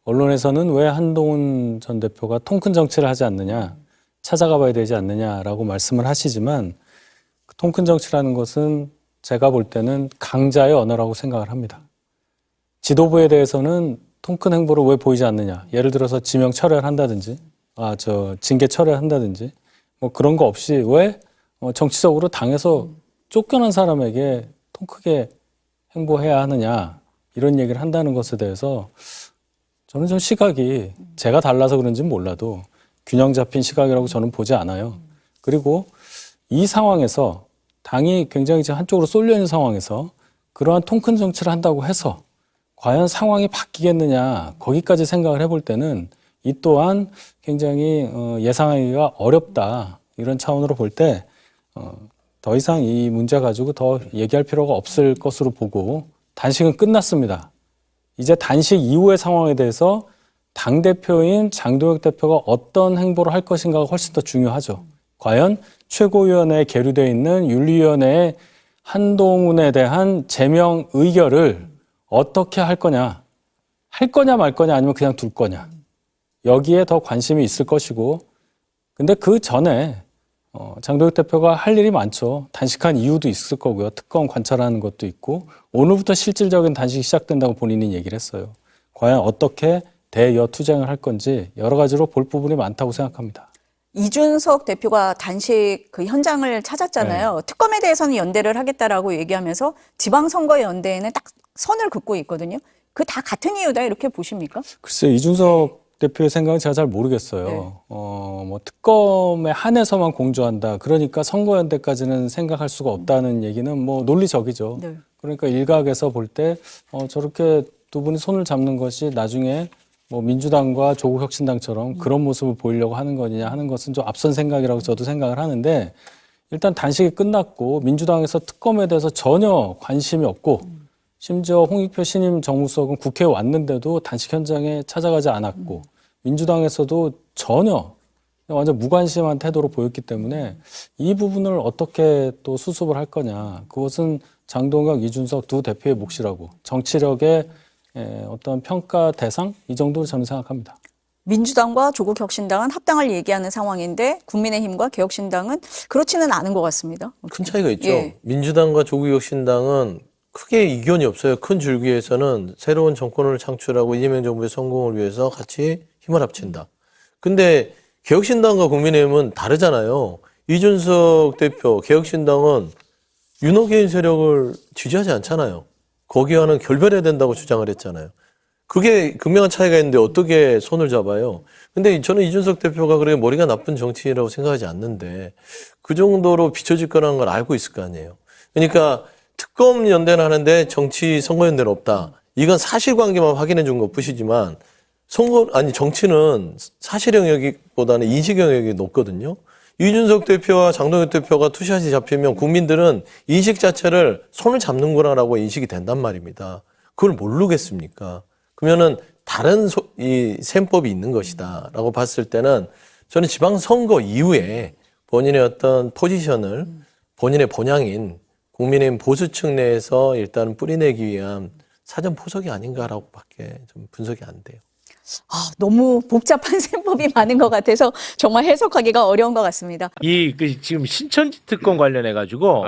[SPEAKER 10] 언론에서는 왜 한동훈 전 대표가 통큰 정치를 하지 않느냐, 찾아가 봐야 되지 않느냐라고 말씀을 하시지만 그 통큰 정치라는 것은 제가 볼 때는 강자의 언어라고 생각을 합니다. 지도부에 대해서는 통큰 행보를 왜 보이지 않느냐. 예를 들어서 지명 철회를 한다든지, 징계 철회를 한다든지, 뭐 그런 거 없이 왜 정치적으로 당에서 쫓겨난 사람에게 통 크게 행보해야 하느냐. 이런 얘기를 한다는 것에 대해서 저는 좀 시각이 제가 달라서 그런지는 몰라도 균형 잡힌 시각이라고 저는 보지 않아요. 그리고 이 상황에서 당이 굉장히 지금 한쪽으로 쏠려 있는 상황에서 그러한 통큰 정치를 한다고 해서 과연 상황이 바뀌겠느냐 거기까지 생각을 해볼 때는 이 또한 굉장히 예상하기가 어렵다 이런 차원으로 볼 때 더 이상 이 문제 가지고 더 얘기할 필요가 없을 것으로 보고 단식은 끝났습니다. 이제 단식 이후의 상황에 대해서 당대표인 장동혁 대표가 어떤 행보를 할 것인가가 훨씬 더 중요하죠. 과연 최고위원회에 계류되어 있는 윤리위원회의 한동훈에 대한 제명 의결을 어떻게 할 거냐 말 거냐 아니면 그냥 둘 거냐 여기에 더 관심이 있을 것이고 근데 그 전에 장동혁 대표가 할 일이 많죠. 단식한 이유도 있을 거고요. 특검 관찰하는 것도 있고 오늘부터 실질적인 단식이 시작된다고 본인이 얘기를 했어요. 과연 어떻게 대여투쟁을 할 건지 여러 가지로 볼 부분이 많다고 생각합니다.
[SPEAKER 9] 이준석 대표가 단식 그 현장을 찾았잖아요. 특검에 대해서는 연대를 하겠다라고 얘기하면서 지방선거 연대에는 딱 선을 긋고 있거든요. 그 다 같은 이유다 이렇게 보십니까?
[SPEAKER 10] 글쎄요. 이준석 대표의 생각은 제가 잘 모르겠어요. 뭐 특검에 한해서만 공조한다. 그러니까 선거연대까지는 생각할 수가 없다는 얘기는 뭐 논리적이죠.
[SPEAKER 9] 네.
[SPEAKER 10] 그러니까 일각에서 볼 때 저렇게 두 분이 손을 잡는 것이 나중에 뭐 민주당과 조국혁신당처럼 그런 모습을 보이려고 하는 거냐 하는 것은 좀 앞선 생각이라고 저도 생각을 하는데 일단 단식이 끝났고 민주당에서 특검에 대해서 전혀 관심이 없고 심지어 홍익표 신임 정무수석은 국회에 왔는데도 단식 현장에 찾아가지 않았고 민주당에서도 전혀 완전 무관심한 태도로 보였기 때문에 이 부분을 어떻게 또 수습을 할 거냐. 그것은 장동혁, 이준석 두 대표의 몫이라고 정치력의 어떤 평가 대상 이 정도로 저는 생각합니다.
[SPEAKER 9] 민주당과 조국혁신당은 합당을 얘기하는 상황인데 국민의힘과 개혁신당은 그렇지는 않은 것 같습니다.
[SPEAKER 11] 큰 차이가 있죠.
[SPEAKER 9] 예.
[SPEAKER 11] 민주당과 조국혁신당은 크게 이견이 없어요. 큰 줄기에서는 새로운 정권을 창출하고 이재명 정부의 성공을 위해서 같이 힘을 합친다. 근데 개혁신당과 국민의힘은 다르잖아요. 이준석 대표, 개혁신당은 윤호개인 세력을 지지하지 않잖아요. 거기와는 결별해야 된다고 주장을 했잖아요. 그게 극명한 차이가 있는데 어떻게 손을 잡아요? 근데 저는 이준석 대표가 그렇게 머리가 나쁜 정치인이라고 생각하지 않는데 그 정도로 비춰질 거라는 걸 알고 있을 거 아니에요. 그러니까 특검 연대는 하는데 정치 선거 연대는 없다. 이건 사실관계만 확인해 준 것 뿐이지만 정치는 사실 영역보다는 인식 영역이 높거든요. 이준석 대표와 장동혁 대표가 투샷이 잡히면 국민들은 인식 자체를 손을 잡는구나라고 인식이 된단 말입니다. 그걸 모르겠습니까? 그러면은 다른 이 셈법이 있는 것이다라고 봤을 때는 저는 지방선거 이후에 본인의 어떤 포지션을 본인의 본향인 국민의힘 보수층 내에서 일단 뿌리내기 위한 사전 포석이 아닌가라고밖에 좀 분석이 안 돼요.
[SPEAKER 9] 너무 복잡한 셈법이 많은 것 같아서 정말 해석하기가 어려운 것 같습니다.
[SPEAKER 12] 지금 신천지 특검 관련해 가지고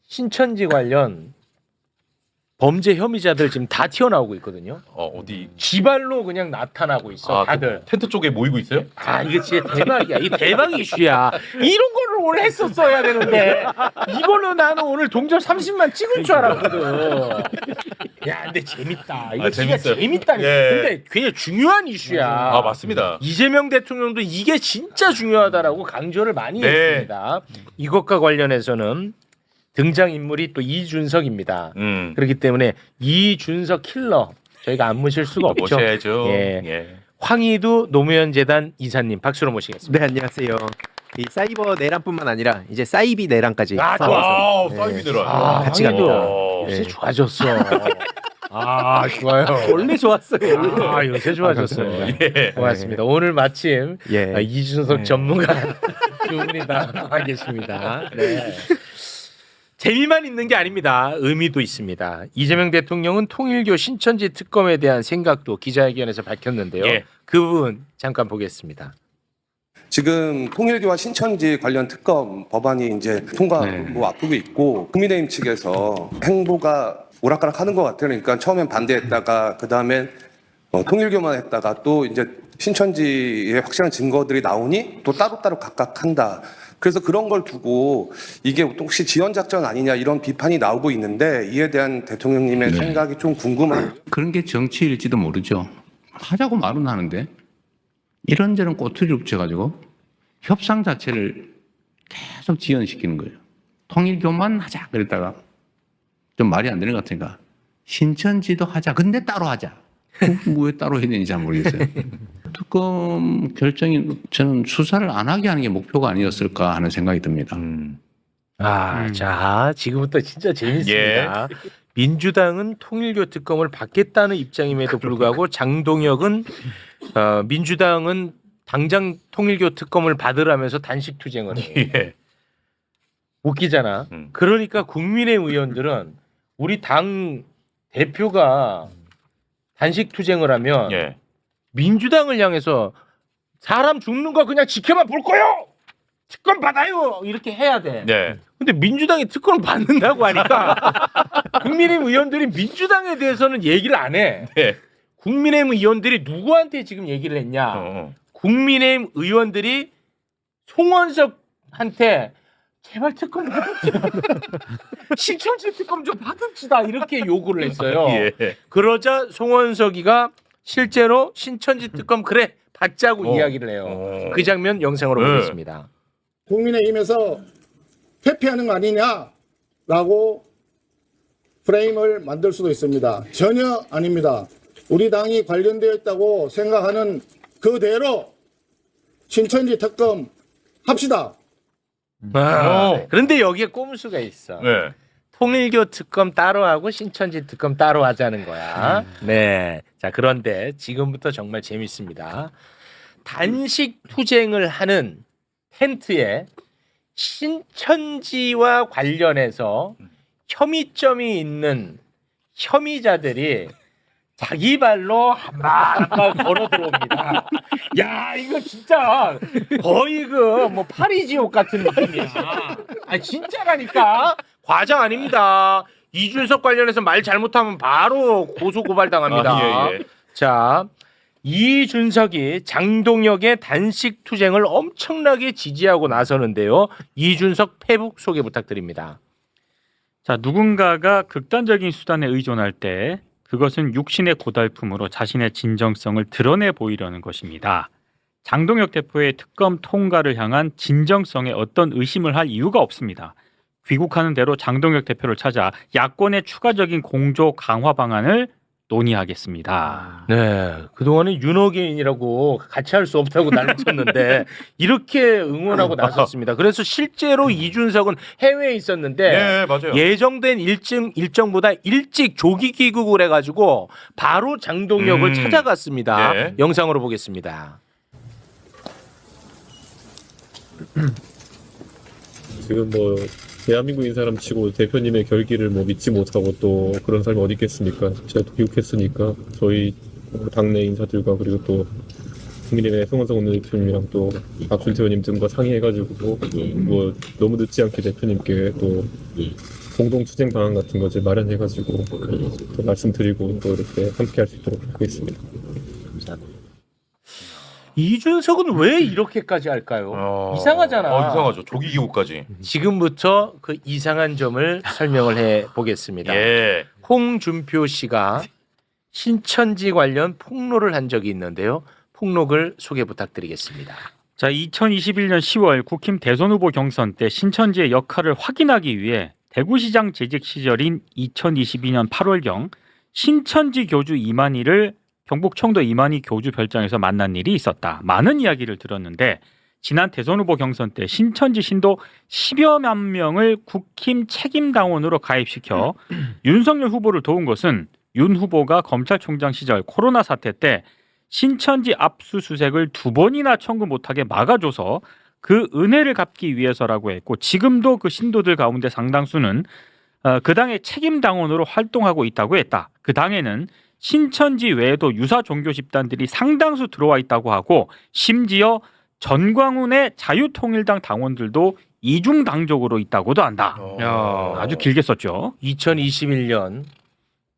[SPEAKER 12] 신천지 관련 범죄 혐의자들 지금 다 튀어나오고 있거든요.
[SPEAKER 13] 어디?
[SPEAKER 12] 지발로 그냥 나타나고 있어. 다들.
[SPEAKER 13] 텐트 쪽에 모이고 있어요?
[SPEAKER 12] 이거 진짜 대박이야. 이 대박 이슈야. 이런 거를 오늘 했었어야 되는데 이걸로 나는 오늘 동전 30만 찍을 줄 알았거든. 야, 근데 재밌다. 이거 진짜
[SPEAKER 13] 재밌어요.
[SPEAKER 12] 재밌다니까.
[SPEAKER 13] 예.
[SPEAKER 12] 근데 굉장히 중요한 이슈야.
[SPEAKER 13] 맞습니다.
[SPEAKER 12] 이재명 대통령도 이게 진짜 중요하다라고 강조를 많이 했습니다. 이것과 관련해서는 등장인물이 또 이준석입니다. 그렇기 때문에 이준석 킬러 저희가 안 모실 수가 없죠.
[SPEAKER 13] 모셔야죠.
[SPEAKER 12] 예. 황희두 노무현 재단 이사님 박수로 모시겠습니다.
[SPEAKER 14] 네, 안녕하세요. 이 사이버 내란뿐만 아니라 이제 사이비 내란까지
[SPEAKER 13] 사이비 내란.
[SPEAKER 14] 같이 갑니다.
[SPEAKER 12] 요새 좋아졌어. 좋아요.
[SPEAKER 14] 원래 좋았어요.
[SPEAKER 12] 요새 좋아졌어요.
[SPEAKER 13] 예.
[SPEAKER 12] 고맙습니다. 오늘 마침
[SPEAKER 14] 예.
[SPEAKER 12] 이준석 전문가 두 분이 나와 계십니다. 네. 재미만 있는 게 아닙니다. 의미도 있습니다. 이재명 대통령은 통일교 신천지 특검에 대한 생각도 기자회견에서 밝혔는데요. 그 부분 잠깐 보겠습니다.
[SPEAKER 15] 지금 통일교와 신천지 관련 특검 법안이 이제 통과 앞두고 있고 국민의힘 측에서 행보가 오락가락하는 것 같아요. 그러니까 처음엔 반대했다가 그 다음엔 통일교만 했다가 또 이제 신천지의 확실한 증거들이 나오니 또 따로따로 각각 한다. 그래서 그런 걸 두고 이게 혹시 지연작전 아니냐 이런 비판이 나오고 있는데 이에 대한 대통령님의 생각이 좀 궁금해요.
[SPEAKER 16] 그런 게 정치일지도 모르죠. 하자고 말은 하는데 이런저런 꼬투리를 붙여가지고 협상 자체를 계속 지연시키는 거예요. 통일교만 하자 그랬다가 좀 말이 안 되는 것 같으니까 신천지도 하자. 근데 따로 하자. 왜 따로 해야 되는지 잘 모르겠어요. 특검 결정이 저는 수사를 안 하게 하는 게 목표가 아니었을까 하는 생각이 듭니다.
[SPEAKER 12] 자, 지금부터 진짜 재밌습니다. 민주당은 통일교 특검을 받겠다는 입장임에도 불구하고 장동혁은 민주당은 당장 통일교 특검을 받으라면서 단식 투쟁을 해요. 웃기잖아. 그러니까 국민의힘 의원들은 우리 당 대표가 단식 투쟁을 하면 민주당을 향해서 사람 죽는 거 그냥 지켜만 볼 거요. 특검 받아요. 이렇게 해야 돼. 근데 민주당이 특검을 받는다고 하니까 국민의힘 의원들이 민주당에 대해서는 얘기를 안 해. 국민의힘 의원들이 누구한테 지금 얘기를 했냐? 국민의힘 의원들이 송원석한테 제발 특검 받읍시다. 신천지 특검 좀 받읍시다. 이렇게 요구를 했어요. 그러자 송원석이가 실제로 신천지 특검 그래 받자고 이야기를 해요. 그 장면 영상으로 보겠습니다.
[SPEAKER 17] 국민의힘에서 회피하는 거 아니냐라고 프레임을 만들 수도 있습니다. 전혀 아닙니다. 우리 당이 관련되어 있다고 생각하는 그대로 신천지 특검 합시다.
[SPEAKER 12] 그런데 여기에 꼼수가 있어. 통일교 특검 따로 하고 신천지 특검 따로 하자는 거야. 자, 그런데 지금부터 정말 재밌습니다. 단식 투쟁을 하는 텐트에 신천지와 관련해서 혐의점이 있는 혐의자들이 자기 발로 한발 걸어 들어옵니다. 야, 이거 진짜 거의 그 뭐 파리지옥 같은 느낌이야. 아, 진짜라니까. 과장 아닙니다. 이준석 관련해서 말 잘못하면 바로 고소 고발 당합니다. 자, 이준석이 장동혁의 단식 투쟁을 엄청나게 지지하고 나서는데요. 이준석 페북 소개 부탁드립니다.
[SPEAKER 18] 자, 누군가가 극단적인 수단에 의존할 때 그것은 육신의 고달픔으로 자신의 진정성을 드러내 보이려는 것입니다. 장동혁 대표의 특검 통과를 향한 진정성에 어떤 의심을 할 이유가 없습니다. 귀국하는 대로 장동혁 대표를 찾아 야권의 추가적인 공조 강화 방안을 논의하겠습니다.
[SPEAKER 12] 그동안에 윤호개인이라고 같이 할 수 없다고 난리쳤는데 이렇게 응원하고 나섰습니다. 그래서 실제로 이준석은 해외에 있었는데 예정된 일정보다 일찍 조기 귀국을 해가지고 바로 장동혁을 찾아갔습니다. 영상으로 보겠습니다.
[SPEAKER 19] 지금 뭐 대한민국인 사람 치고 대표님의 결기를 뭐 믿지 못하고 또 그런 사람이 어디 있겠습니까? 제가 또 귀국했으니까 저희 당내 인사들과 그리고 또 국민의힘의 송원석 원내대표님이랑 또 박준태 의원님 등과 상의해가지고 뭐 너무 늦지 않게 대표님께 또 공동 투쟁 방안 같은 거 이제 마련해가지고 또 말씀드리고 또 이렇게 함께할 수 있도록 하겠습니다.
[SPEAKER 12] 감사합니다. 이준석은 왜 이렇게까지 할까요? 이상하잖아.
[SPEAKER 13] 이상하죠. 조기 기국까지.
[SPEAKER 12] 지금부터 그 이상한 점을 설명을 해 보겠습니다. 홍준표 씨가 신천지 관련 폭로를 한 적이 있는데요. 폭로글 소개 부탁드리겠습니다.
[SPEAKER 18] 자, 2021년 10월 국힘 대선 후보 경선 때 신천지의 역할을 확인하기 위해 대구시장 재직 시절인 2022년 8월경 신천지 교주 이만희를 경북 청도 이만희 교주 별장에서 만난 일이 있었다. 많은 이야기를 들었는데 지난 대선 후보 경선 때 신천지 신도 10여만 명을 국힘 책임당원으로 가입시켜 윤석열 후보를 도운 것은 윤 후보가 검찰총장 시절 코로나 사태 때 신천지 압수수색을 2번이나 청구 못하게 막아줘서 그 은혜를 갚기 위해서라고 했고 지금도 그 신도들 가운데 상당수는 그 당의 책임당원으로 활동하고 있다고 했다. 그 당에는 신천지 외에도 유사 종교 집단들이 상당수 들어와 있다고 하고 심지어 전광훈의 자유통일당 당원들도 이중당적으로 있다고도 한다. 아주 길게 썼죠.
[SPEAKER 12] 2021년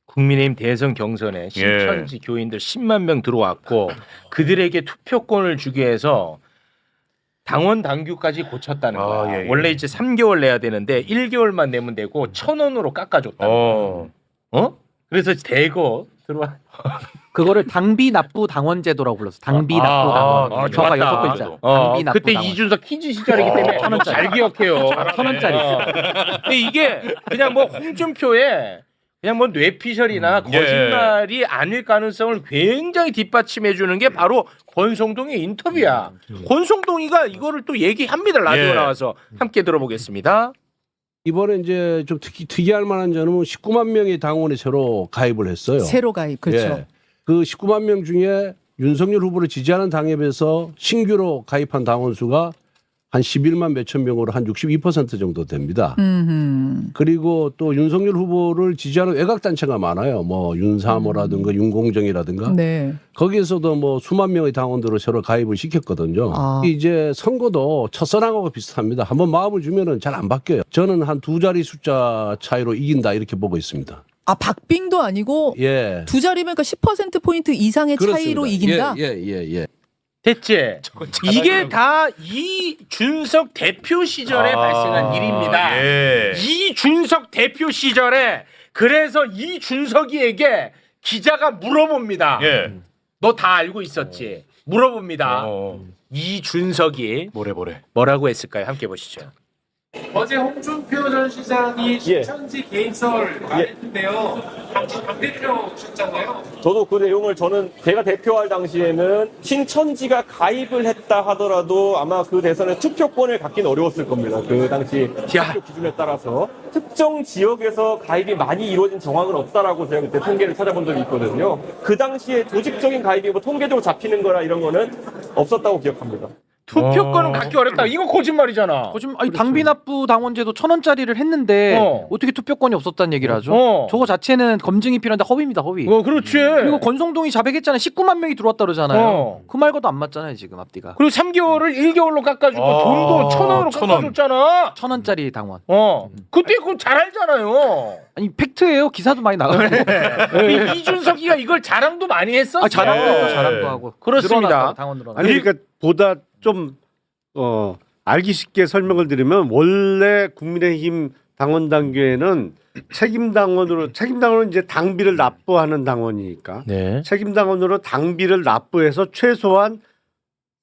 [SPEAKER 12] 국민의힘 대선 경선에 신천지 교인들 10만 명 들어왔고 그들에게 투표권을 주기 위해서 당원 당규까지 고쳤다는 거야. 원래 이제 3개월 내야 되는데 1개월만 내면 되고 1,000원으로 깎아줬다. 그래서 대거 들어와.
[SPEAKER 14] 그거를 당비 납부 당원 제도라고 불렀어. 당비 납부 당원. 저가 6글자. 당비 납부
[SPEAKER 12] 그때
[SPEAKER 14] 당원.
[SPEAKER 12] 이준석 퀴즈 시절이기 때문에 잘 기억해요.
[SPEAKER 14] 1,000원짜리.
[SPEAKER 12] 근데 이게 그냥 뭐 홍준표에 그냥 뭐 뇌피셜이나 거짓말이 아닐 가능성을 굉장히 뒷받침해 주는 게 바로 권성동의 인터뷰야. 권성동이가 이거를 또 얘기합니다. 라디오 나와서 함께 들어보겠습니다.
[SPEAKER 20] 이번에 이제 좀 특이할 만한 점은 19만 명의 당원이 새로 가입을 했어요.
[SPEAKER 21] 새로 가입, 그렇죠.
[SPEAKER 20] 예. 그 19만 명 중에 윤석열 후보를 지지하는 당에 비해서 신규로 가입한 당원 수가 한 11만 몇천 명으로 한 62% 정도 됩니다. 그리고 또 윤석열 후보를 지지하는 외곽단체가 많아요. 뭐 윤사모라든가 윤공정이라든가.
[SPEAKER 21] 네.
[SPEAKER 20] 거기에서도 뭐 수만 명의 당원들을 새로 가입을 시켰거든요. 이제 선거도 첫사랑하고 비슷합니다. 한번 마음을 주면은 잘 안 바뀌어요. 저는 한 2자리 숫자 차이로 이긴다 이렇게 보고 있습니다.
[SPEAKER 21] 아, 박빙도 아니고
[SPEAKER 20] 예.
[SPEAKER 21] 두 자리면 그러니까 10%포인트 이상의 차이로
[SPEAKER 20] 그렇습니다.
[SPEAKER 21] 이긴다?
[SPEAKER 20] 예.
[SPEAKER 12] 됐지? 이게 다 이준석 대표 시절에 발생한 일입니다. 이준석 대표 시절에 그래서 이준석이에게 기자가 물어봅니다. 너 다 알고 있었지? 물어봅니다. 이준석이 뭐라고 했을까요? 함께 보시죠.
[SPEAKER 22] 어제 홍준표 전 시장이 신천지 개입설 말했는데요. 당시 당대표셨잖아요.
[SPEAKER 23] 저도 그 내용을 제가 대표할 당시에는 신천지가 가입을 했다 하더라도 아마 그 대선에 투표권을 갖기는 어려웠을 겁니다. 그 당시 투표 기준에 따라서 특정 지역에서 가입이 많이 이루어진 정황은 없다라고 제가 그때 통계를 찾아본 적이 있거든요. 그 당시에 조직적인 가입이 뭐 통계적으로 잡히는 거나 이런 거는 없었다고 기억합니다.
[SPEAKER 12] 투표권은 갖기 어렵다. 이거 거짓말이잖아.
[SPEAKER 14] 아니, 당비 납부 당원제도 1,000원짜리를 했는데 어떻게 투표권이 없었다는 얘기를 하죠? 저거 자체는 검증이 필요한데 허위입니다, 허위.
[SPEAKER 12] 그렇지.
[SPEAKER 14] 그리고 권성동이 자백했잖아요. 19만 명이 들어왔다 그러잖아요. 그 말과도 안 맞잖아요, 지금 앞뒤가.
[SPEAKER 12] 그리고 3개월을 1개월로 깎아주고 돈도 1,000원으로 깎아줬잖아.
[SPEAKER 14] 1,000원짜리 당원.
[SPEAKER 12] 그때 그거 잘 알잖아요.
[SPEAKER 14] 아니, 팩트예요. 기사도 많이 나가고.
[SPEAKER 12] 이준석이가 이걸 자랑도 많이 했었어.
[SPEAKER 14] 자랑도 했죠, 자랑도 하고.
[SPEAKER 12] 그렇습니다.
[SPEAKER 14] 늘어났다고, 당원 늘어났다고.
[SPEAKER 24] 아니 그러니까 보다 좀 알기 쉽게 설명을 드리면 원래 국민의힘 당원 당규에는 책임 당원은 이제 당비를 납부하는 당원이니까 책임 당원으로 당비를 납부해서 최소한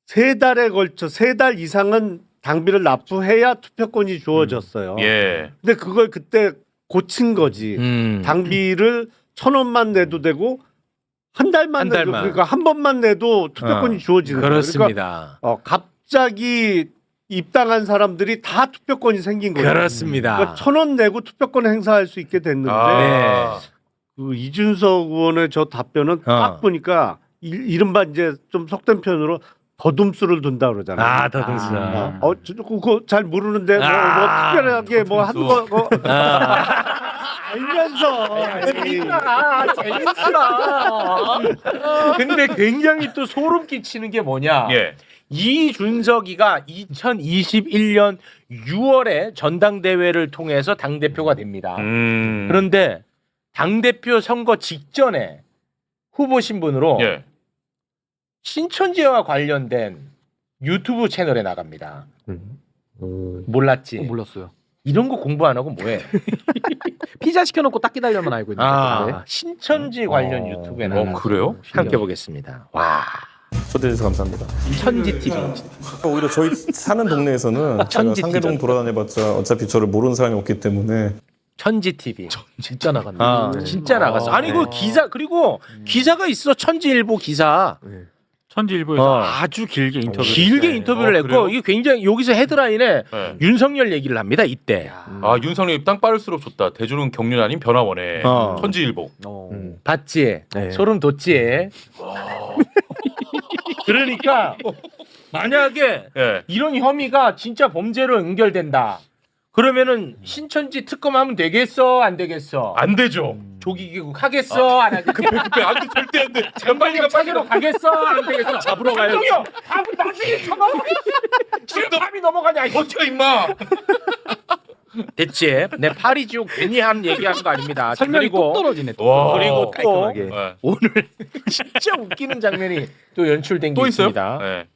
[SPEAKER 24] 3달 이상은 당비를 납부해야 투표권이 주어졌어요. 근데 그걸 그때 고친 거지. 당비를 1,000원만 내도 되고 한 달만 내도 그러니까 한 번만 내도 투표권이 주어지는 거예요.
[SPEAKER 12] 그렇습니다.
[SPEAKER 24] 그러니까 갑자기 입당한 사람들이 다 투표권이 생긴 거예요.
[SPEAKER 12] 그렇습니다.
[SPEAKER 24] 그러니까 1,000원 내고 투표권 행사할 수 있게 됐는데 그 이준석 의원의 저 답변은 딱 보니까 이른바 이제 좀 속된 표현으로 더듬수를 둔다 그러잖아요. 더듬수. 그거 잘 모르는데 뭐 특별하게 뭐 한 거 알면서
[SPEAKER 12] 재밌다. 근데 굉장히 또 소름 끼치는 게 뭐냐? 이준석이가 2021년 6월에 전당대회를 통해서 당대표가 됩니다. 그런데 당대표 선거 직전에 후보 신분으로 신천지와 관련된 유튜브 채널에 나갑니다. 몰랐지?
[SPEAKER 14] 몰랐어요.
[SPEAKER 12] 이런 거 공부 안 하고 뭐해?
[SPEAKER 14] 피자 시켜놓고 딱 기다려만 알고 있는데.
[SPEAKER 12] 신천지 관련 유튜브에 나가서
[SPEAKER 13] 그래요?
[SPEAKER 12] 함께 보겠습니다. 와.
[SPEAKER 23] 초대해 주셔서 감사합니다.
[SPEAKER 12] 천지 TV.
[SPEAKER 23] 오히려 저희 사는 동네에서는 제가 상계동 돌아다녀봤자 어차피 저를 모르는 사람이 없기 때문에
[SPEAKER 12] 천지 TV.
[SPEAKER 14] 진짜 나갔네.
[SPEAKER 12] 진짜 나갔어. 아니 그 기사 그리고 기사가 있어. 천지일보 기사.
[SPEAKER 18] 천지일보에서 아주 길게
[SPEAKER 12] 인터뷰를 했고 이게 굉장히 여기서 헤드라인에 윤석열 얘기를 합니다. 이때.
[SPEAKER 13] 윤석열이 땅 빠를수록 좋다. 대중은 경륜 아닌 변화원에 천지일보.
[SPEAKER 12] 봤지? 소름 돋지? 그러니까 만약에 이런 혐의가 진짜 범죄로 연결된다. 그러면은 신천지 특검하면 되겠어, 안 되겠어?
[SPEAKER 13] 안 되죠.
[SPEAKER 12] 조기기국 하겠어, 안 하겠어?
[SPEAKER 13] 안 돼, 절대 안 돼.
[SPEAKER 12] 빨리가 빨리로 가겠어, 안 되겠어?
[SPEAKER 13] 잡으러 가야지.
[SPEAKER 12] 형이요, 밥은 나중에 쳐먹어. 지금 밥이 넘어가냐?
[SPEAKER 13] 버텨 임마.
[SPEAKER 12] 됐지? 내 파리 지옥 괜히 한 얘기하는 거 아닙니다.
[SPEAKER 14] 설명이
[SPEAKER 12] 그리고
[SPEAKER 14] 뚝 떨어지네. 뚝.
[SPEAKER 13] 와.
[SPEAKER 12] 그리고 또
[SPEAKER 14] 깔끔하게.
[SPEAKER 13] 네.
[SPEAKER 12] 오늘 진짜 웃기는 장면이 또 연출된 게
[SPEAKER 13] 또 있어요?
[SPEAKER 12] 있습니다.
[SPEAKER 13] 네.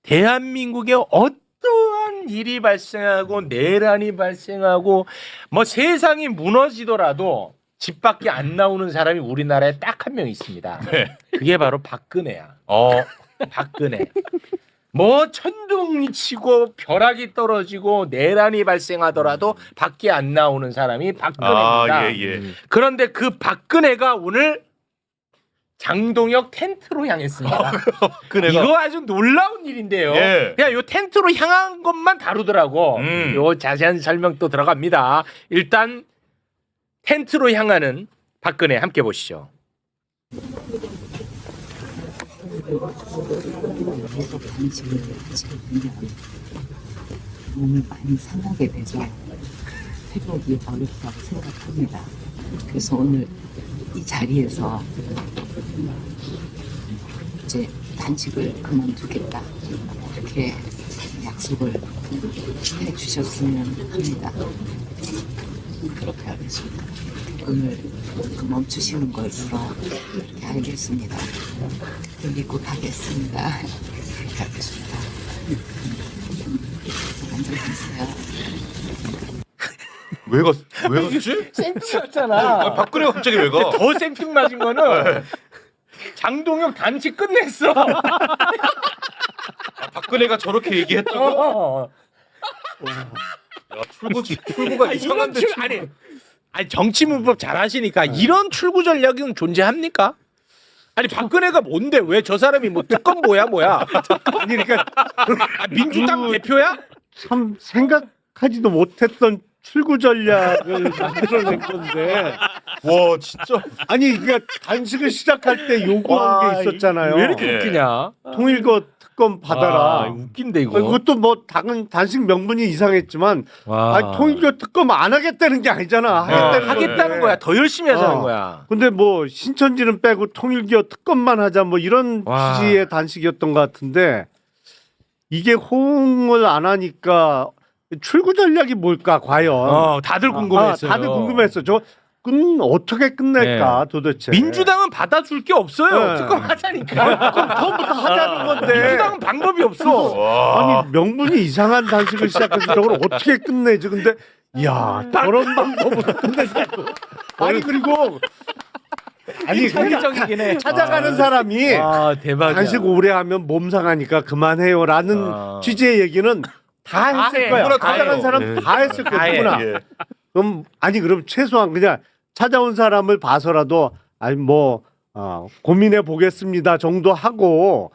[SPEAKER 12] 대한민국에 어떠한 일이 발생하고 내란이 발생하고 뭐 세상이 무너지더라도 집 밖에 안 나오는 사람이 우리나라에 딱 한 명 있습니다.
[SPEAKER 13] 네.
[SPEAKER 12] 그게 바로 박근혜야. 박근혜. 뭐 천둥이 치고 벼락이 떨어지고 내란이 발생하더라도 밖에 안 나오는 사람이 박근혜입니다.
[SPEAKER 13] 예.
[SPEAKER 12] 그런데 그 박근혜가 오늘 장동혁 텐트로 향했습니다. 이거 아주 놀라운 일인데요.
[SPEAKER 13] 예.
[SPEAKER 12] 그냥 요 텐트로 향한 것만 다루더라고. 요 자세한 설명 또 들어갑니다. 일단 텐트로 향하는 박근혜 함께 보시죠.
[SPEAKER 1] 몸을 많이 상하게 돼서 회복이 어렵다고 생각합니다. 그래서 오늘 이 자리에서 이제 단식을 그만두겠다 이렇게 약속을 해주셨으면 합니다. 그렇게 하겠습니다. 오늘 그 멈추시는 것으로 그렇게 알겠습니다. 믿고 가겠습니다. 그렇게 하겠습니다. 안녕하세요.
[SPEAKER 13] 왜 갔지?
[SPEAKER 12] 생각났잖아.
[SPEAKER 13] 박근혜가 갑자기 왜 가?
[SPEAKER 12] 더 생각 맞은 거는 장동혁 단식 끝냈어.
[SPEAKER 13] 박근혜가 저렇게 얘기했다고? 야, 출구가 이상한데.
[SPEAKER 12] 아니 정치 문법 잘하시니까 이런 출구 전략은 존재합니까? 아니 박근혜가 뭔데 왜 저 사람이 뭐 특검 뭐야?
[SPEAKER 24] 아니 그러니까
[SPEAKER 12] 민주당 대표야?
[SPEAKER 24] 참 생각하지도 못했던 출구 전략을 만들어낸 건데.
[SPEAKER 13] 와 진짜.
[SPEAKER 24] 아니 그러니까 단식을 시작할 때 요구한 게 있었잖아요.
[SPEAKER 12] 왜 이렇게 웃기냐?
[SPEAKER 24] 통일교 특검 받아라.
[SPEAKER 12] 웃긴데 이거.
[SPEAKER 24] 이것도 뭐 단식 명분이 이상했지만 아니, 통일교 특검 안 하겠다는 게 아니잖아.
[SPEAKER 12] 하겠다는 거야. 더 열심히 하자는 거야.
[SPEAKER 24] 근데 뭐 신천지는 빼고 통일교 특검만 하자 뭐 이런 취지의 단식이었던 것 같은데 이게 호응을 안 하니까 출구 전략이 뭘까 과연?
[SPEAKER 12] 다들 궁금했어요.
[SPEAKER 24] 다들 궁금했어. 어떻게 끝낼까 도대체?
[SPEAKER 12] 민주당은 받아줄 게 없어요. 특검 하자니까.
[SPEAKER 24] 처음부터 하자는 건데.
[SPEAKER 12] 민주당은 방법이 없어.
[SPEAKER 24] 아니 명분이 이상한 단식을 시작해서 저걸 어떻게 끝내지? 근데 저런 방법으로 끝내자고. 아니 그리고
[SPEAKER 12] 창의적이긴 해.
[SPEAKER 24] 찾아가는 사람이
[SPEAKER 12] 대박이야.
[SPEAKER 24] 단식 오래 하면 몸 상하니까 그만해요라는 취지의 얘기는 다 했을 거야. 찾아간 사람 다 했을 거야. 누구나. 그럼 최소한 그냥 찾아온 사람을 봐서라도 고민해 보겠습니다 정도 하고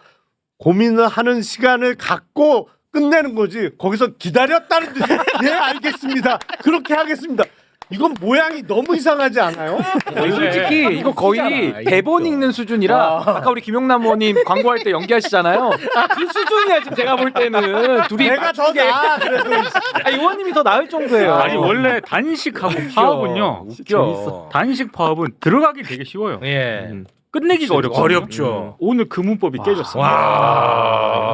[SPEAKER 24] 고민을 하는 시간을 갖고 끝내는 거지. 거기서 기다렸다는 듯이 네 알겠습니다. 그렇게 하겠습니다. 이건 모양이 너무 이상하지 않아요?
[SPEAKER 14] 솔직히 이거 거의 대본 읽는 수준이라 아까 우리 김용남 의원님 광고할 때 연기하시잖아요. 그 수준이야 지금 제가 볼 때는 둘이
[SPEAKER 24] 내가 더 나아 그래도
[SPEAKER 14] 의원님이 더 나을 정도예요.
[SPEAKER 18] 아니 원래 단식하고 파업은요. 단식 파업은 들어가기 되게 쉬워요. 끝내기가
[SPEAKER 12] 어렵죠.
[SPEAKER 18] 오늘 그 문법이 깨졌습니다.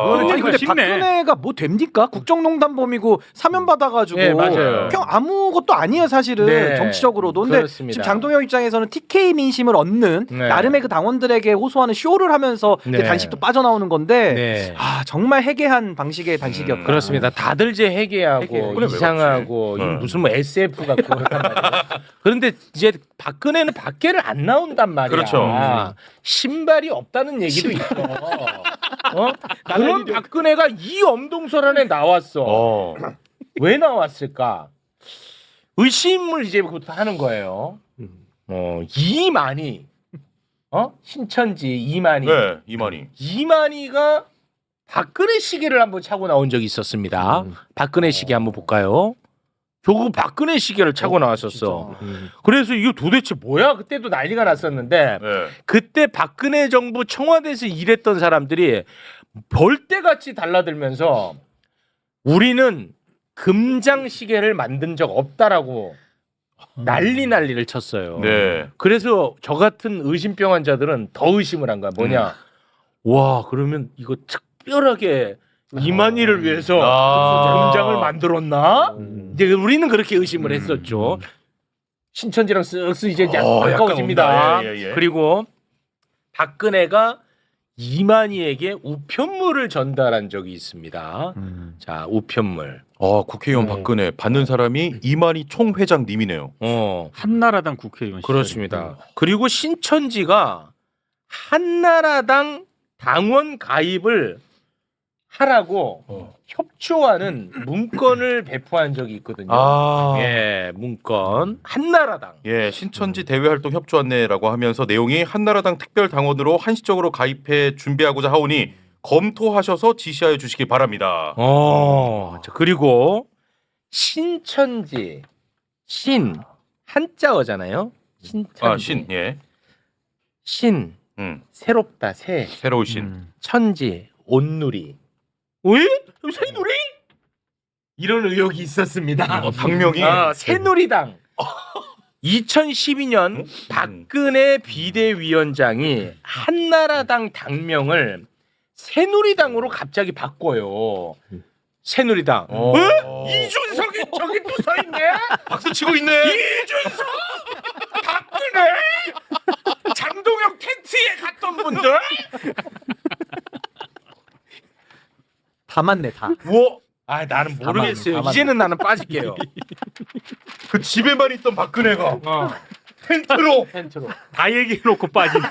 [SPEAKER 14] 아니 근데 박근혜가 뭐 됩니까? 국정농단범이고 사면 받아가지고
[SPEAKER 12] 맞아요.
[SPEAKER 14] 그냥 아무것도 아니에요 사실은 정치적으로도. 근데
[SPEAKER 12] 그렇습니다.
[SPEAKER 14] 지금 장동혁 입장에서는 TK 민심을 얻는 나름의 그 당원들에게 호소하는 쇼를 하면서 이제 단식도 빠져나오는 건데 정말 해괴한 방식의 단식이었다.
[SPEAKER 12] 그렇습니다. 다들 이제 해괴하고 이상하고 무슨 뭐 SF 같고 그렇단 말이에요. 그런데 이제 박근혜는 밖에를 안 나온단 말이야.
[SPEAKER 13] 그렇죠.
[SPEAKER 12] 신발이 없다는 얘기도 있어. 그런 박근혜가 이 엄동설안에 나왔어. 왜 나왔을까? 의심을 이제부터 하는 거예요. 이만희, 신천지 이만희.
[SPEAKER 13] 네, 이만희.
[SPEAKER 12] 이만희가 박근혜 시계를 한번 차고 나온 적이 있었습니다. 박근혜 시계 한번 볼까요? 저거 박근혜 시계를 차고 나왔었어. 그래서 이거 도대체 뭐야? 그때도 난리가 났었는데 그때 박근혜 정부 청와대에서 일했던 사람들이 벌떼같이 달라들면서 우리는 금장 시계를 만든 적 없다라고 난리를 쳤어요.
[SPEAKER 13] 네.
[SPEAKER 12] 그래서 저 같은 의심병 환자들은 더 의심을 한 거야. 뭐냐? 와, 그러면 이거 특별하게 이만희를 위해서 금장을 만들었나? 이제 우리는 그렇게 의심을 했었죠. 신천지랑 쓱쓱 이제 가까워집니다.
[SPEAKER 13] 예.
[SPEAKER 12] 그리고 박근혜가 이만희에게 우편물을 전달한 적이 있습니다. 자, 우편물.
[SPEAKER 13] 국회의원 박근혜 받는 사람이 이만희 총회장님이네요.
[SPEAKER 18] 한나라당 국회의원
[SPEAKER 12] 그렇습니다. 그리고 신천지가 한나라당 당원 가입을 하라고 협조하는 문건을 배포한 적이 있거든요. 예, 문건 한나라당.
[SPEAKER 13] 예, 신천지 대외 활동 협조 안내라고 하면서 내용이 한나라당 특별 당원으로 한시적으로 가입해 준비하고자 하오니 검토하셔서 지시하여 주시기 바랍니다.
[SPEAKER 12] 자, 그리고 신천지 신 한자어잖아요. 신천지.
[SPEAKER 13] 신. 예.
[SPEAKER 12] 신. 새롭다 새.
[SPEAKER 13] 새로우신.
[SPEAKER 12] 천지 온누리. 왜? 새누리? 이런 의혹이 있었습니다.
[SPEAKER 13] 당명이
[SPEAKER 12] 새누리당. 2012년 박근혜 비대위원장이 한나라당 당명을 새누리당으로 갑자기 바꿔요. 새누리당. 이준석이 저기 또 서 있네.
[SPEAKER 13] 박수 치고 있네.
[SPEAKER 12] 이준석, 박근혜, 장동영 텐트에 갔던 분들.
[SPEAKER 14] 다 맞네 다.
[SPEAKER 12] 나는 모르겠어요. 이제는 나는 빠질게요.
[SPEAKER 13] 그 집에만 있던 박근혜가 텐트로
[SPEAKER 18] 다 얘기해놓고 빠지네.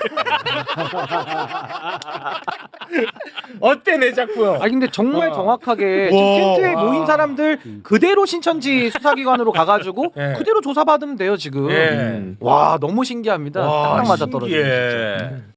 [SPEAKER 12] 어때 내 작품?
[SPEAKER 14] 근데 정말 정확하게 지금 텐트에 모인 사람들 그대로 신천지 수사기관으로 가가지고 그대로 조사받으면 돼요 지금. 와 너무 신기합니다. 딱 맞아 떨어지네.